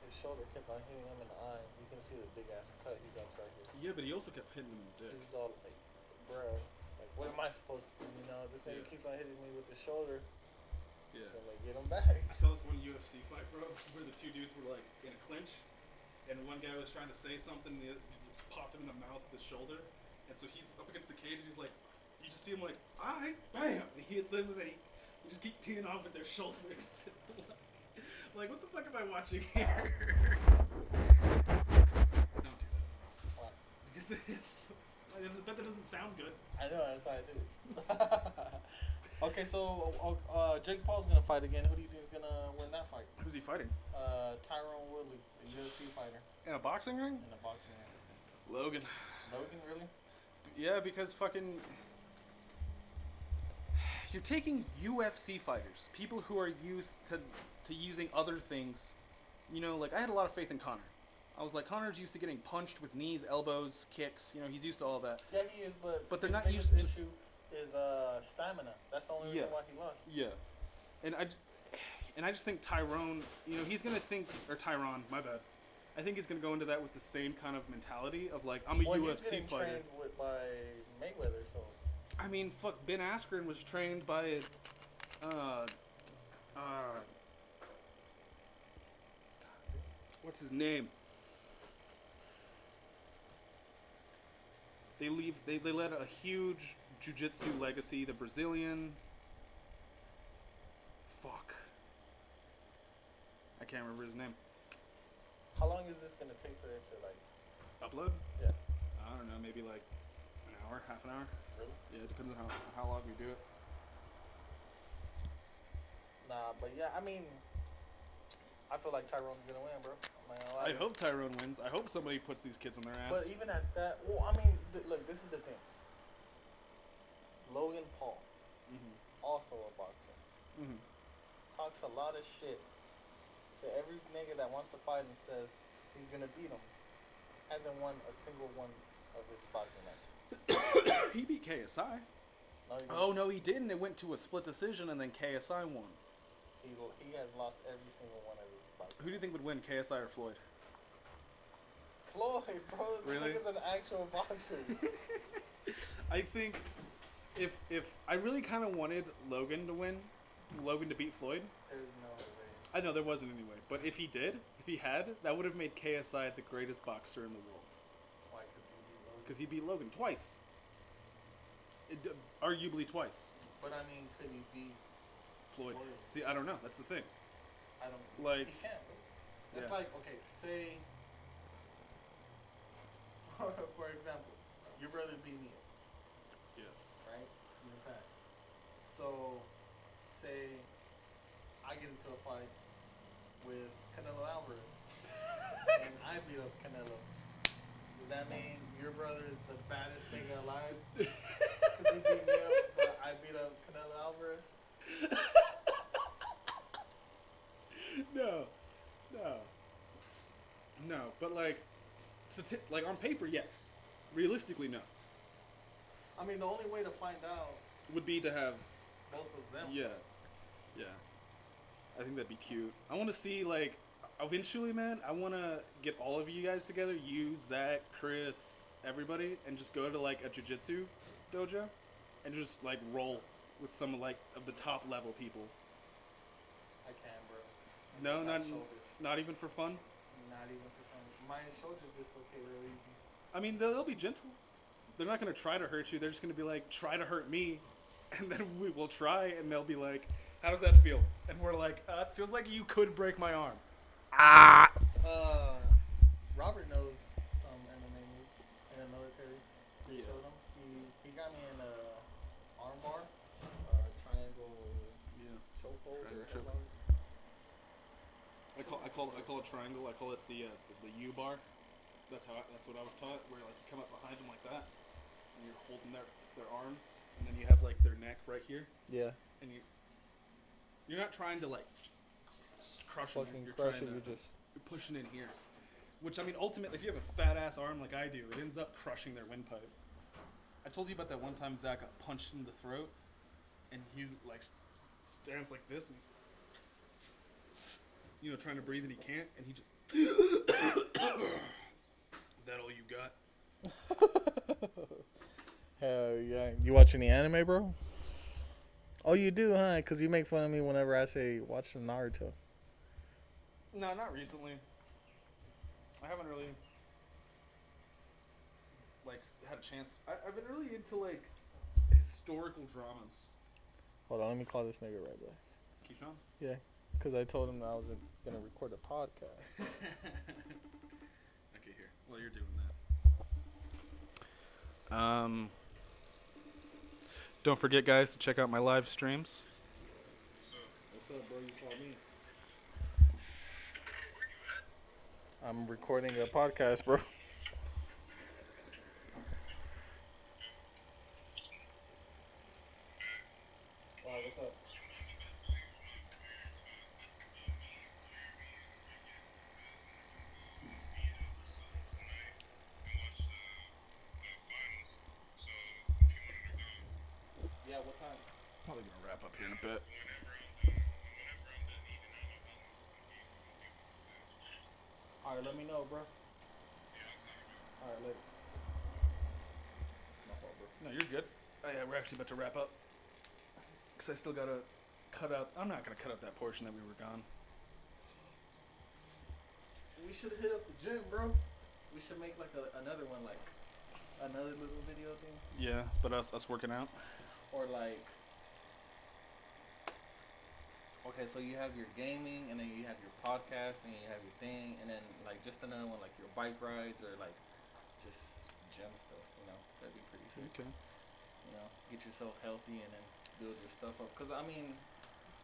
his shoulder kept on hitting him in the eye. You can see the big ass cut he got right here. Yeah, but he also kept hitting him in the dick. He was all like, bro, like, what am I supposed to do? You know, this nigga keeps on hitting me with his shoulder. Yeah. So, like, get him back. I saw this one UFC fight, bro, where the two dudes were like in a clinch, and one guy was trying to say something, and the other popped him in the mouth with his shoulder, and so he's up against the cage, and he's like, you just see him like, "Aye, bam!" And he hits him, and then he just keep teeing off with their shoulders. Like, what the fuck am I watching here? Don't do that. Why? Because I bet that doesn't sound good. I know, that's why I did it. Okay, so Jake Paul's gonna fight again. Who do you think is gonna win that fight? Who's he fighting? Tyrone Woodley, a UFC fighter. In a boxing ring? In a boxing ring. Logan. Logan, really? Yeah, because fucking... You're taking UFC fighters, people who are used to using other things. You know, like, I had a lot of faith in Conor. I was like, Conor's used to getting punched with knees, elbows, kicks. You know, he's used to all that. Yeah, he is, but they're not his used to... issue is stamina. That's the only reason why he lost. Yeah. And I just think Tyrone, you know, he's going to think... Or Tyron, my bad. I think he's going to go into that with the same kind of mentality of, like, I'm a UFC he's getting fighter. trained by Mayweather, so... I mean, fuck, Ben Askren was trained by, what's his name? They led a huge jiu-jitsu legacy, the Brazilian. Fuck. I can't remember his name. How long is this gonna take for it to, like... Upload? Yeah. I don't know, maybe like an hour, half an hour. Really? Yeah, it depends on how long we do it. Nah, but yeah, I mean, I feel like Tyrone's gonna win, bro. I hope Tyrone wins. I hope somebody puts these kids on their ass. But even at that, well, I mean, look, this is the thing. Logan Paul, also a boxer, talks a lot of shit to every nigga that wants to fight him, says he's gonna beat him. Hasn't won a single one of his boxing matches. He beat KSI. No, he didn't. Oh, no, he didn't. It went to a split decision, and then KSI won. He has lost every single one of his boxing. Who do you think would win, KSI or Floyd? Floyd, bro. Really? This nigga's an actual boxer. I think if I really kind of wanted Logan to win, Logan to beat Floyd. There's no way. I know there wasn't anyway, but if he had, that would have made KSI the greatest boxer in the world. Why? Because he beat Logan twice. Arguably twice. But I mean, could he beat Floyd? See, I don't know. That's the thing. I don't. Like, he can't. It's yeah. like, okay, say, for example, your brother beat me. Yeah. Right? In the past. So, say, I get into a fight with Canelo Alvarez, and I beat up Canelo. Does that mean your brother is the baddest nigga alive? Because he beat me up, but I beat up Canelo Alvarez? No, but like on paper, yes. Realistically, no. I mean, the only way to find out Would be to have, both of them. yeah. I think that'd be cute. I want to see, like, eventually, man, I want to get all of you guys together, you, Zach, Chris, everybody, and just go to, like, a jiu-jitsu dojo and just, like, roll with some, like, of the top level people. I can, bro. No, not even for fun? Not even for fun. My shoulders dislocate real easy. I mean, they'll be gentle. They're not going to try to hurt you. They're just going to be like, try to hurt me. And then we will try, and they'll be like, how does that feel? And we're like, it feels like you could break my arm. Robert knows Just Yeah. showed him. He got me in a armbar, triangle Yeah. chokehold or Triangle choke. headlock. I call it triangle. I call it the U bar. That's what I was taught. Where like you come up behind them like that, and you're holding their arms, and then you have like their neck right here, Yeah. and you're not trying to like crush them. Fucking You're crush trying it. to You just. you're pushing in here. Which I mean, ultimately, if you have a fat ass arm like I do, it ends up crushing their windpipe. I told you about that one time Zach got punched in the throat, and he like stands like this, and he's trying to breathe and he can't, and he just that all you got? Hell yeah. You watch any anime, bro? Oh, you do, huh? Because you make fun of me whenever I say watch the Naruto. No, not recently. I haven't really like had a chance. I've been really into like historical dramas. Hold on, let me call this nigga right back. Keyshawn? Yeah, because I told him I wasn't going to record a podcast. Okay, here. While you're doing that. Don't forget, guys, to check out my live streams. What's up, bro? You called me. I'm recording a podcast, bro. Wow, what's up? Yeah, what time? Probably gonna wrap up here in a bit. Alright, let me know, bro. Alright, later. My fault, bro. No, you're good. Yeah, we're actually about to wrap up. Because I still gotta cut out. I'm not gonna cut out that portion that we were gone. We should hit up the gym, bro. We should make like another one, like another little video thing. Yeah, but us working out. Or like, okay, so you have your gaming, and then you have your podcast, and you have your thing, and then like just another one like your bike rides or like just gym stuff. That'd be pretty sick. Okay. Get yourself healthy and then build your stuff up. Cause I mean,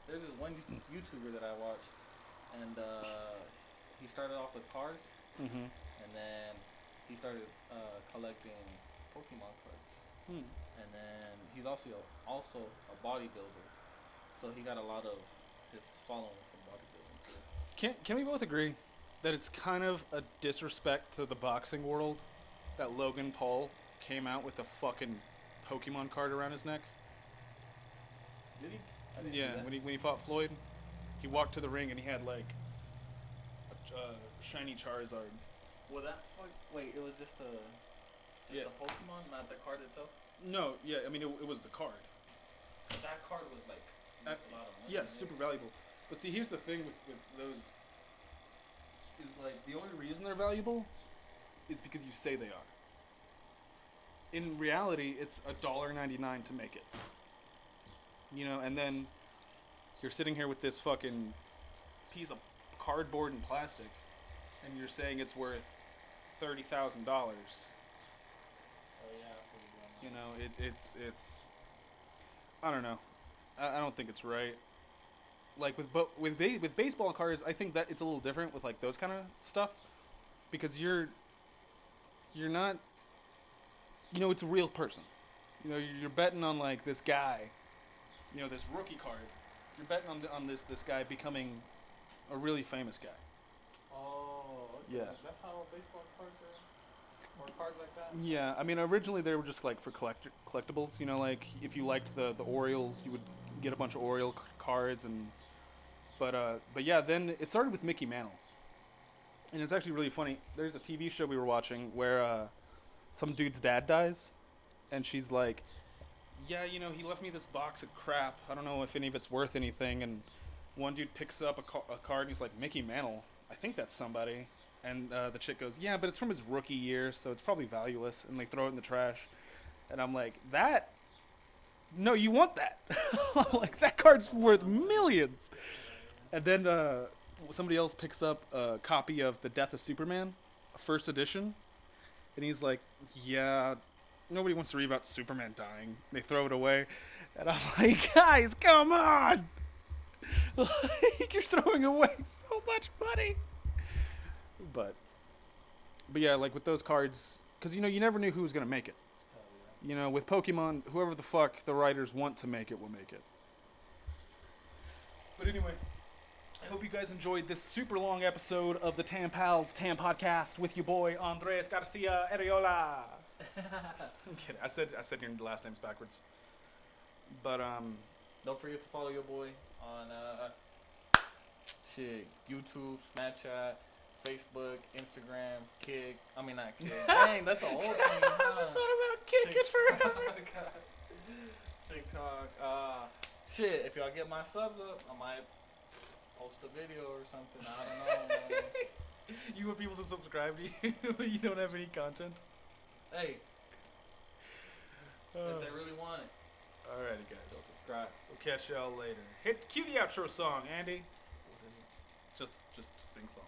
there's this one YouTuber that I watch, and he started off with cars, Mm-hmm. and then he started collecting Pokemon cards. Hmm. And then he's also a bodybuilder, so he got a lot of his following from bodybuilding too. Can we both agree that it's kind of a disrespect to the boxing world that Logan Paul came out with a fucking Pokemon card around his neck? Did he? I didn't see Yeah, that. when he fought Floyd, he walked to the ring and he had like a shiny Charizard. Well, wait, it was just a Pokemon, not the card itself. No, yeah, I mean it was the card. But that card was like worth a lot of money. Yeah, super valuable. But see, here's the thing with those is like the only reason they're valuable is because you say they are. In reality, it's $1.99 to make it. And then you're sitting here with this fucking piece of cardboard and plastic, and you're saying it's worth $30,000. Oh yeah, It's I don't know. I don't think it's right. Like with baseball cards, I think that it's a little different with like those kind of stuff, because you're not, it's a real person. You're betting on like this guy, this rookie card. You're betting on this guy becoming a really famous guy. Oh, okay. Yeah. That's how baseball cards are, or cards like that. Yeah, I mean originally they were just like for collectibles. Like if you liked the Orioles, you would get a bunch of Oriole cards but yeah, then it started with Mickey Mantle. And it's actually really funny. There's a TV show we were watching where some dude's dad dies, and she's like, yeah, he left me this box of crap. I don't know if any of it's worth anything. And one dude picks up a card, and he's like, Mickey Mantle, I think that's somebody. And the chick goes, yeah, but it's from his rookie year, so it's probably valueless. And they throw it in the trash. And I'm like, no, you want that. I'm like, that card's worth millions. And then somebody else picks up a copy of The Death of Superman, first edition. And he's like, yeah, nobody wants to read about Superman dying. They throw it away, and I'm like, guys, come on! Like, you're throwing away so much money. But yeah, like with those cards, because you never knew who was gonna make it. With Pokemon, whoever the fuck the writers want to make it will make it. But anyway, I hope you guys enjoyed this super long episode of the Tampals Tampodcast with your boy Andres Garcia Arreola. I'm kidding. I said your last names backwards. But Don't forget to follow your boy on YouTube, Snapchat, Facebook, Instagram, Kick. I mean not Kick. Dang, that's a whole thing. I thought about Kick it forever. TikTok. If y'all get my subs up, I might post a video or something. I don't know. You want people to subscribe to you? You don't have any content? Hey, if they really want it, alrighty, go guys. subscribe. We'll catch y'all later. Cue the outro song, Andy. Just sing song.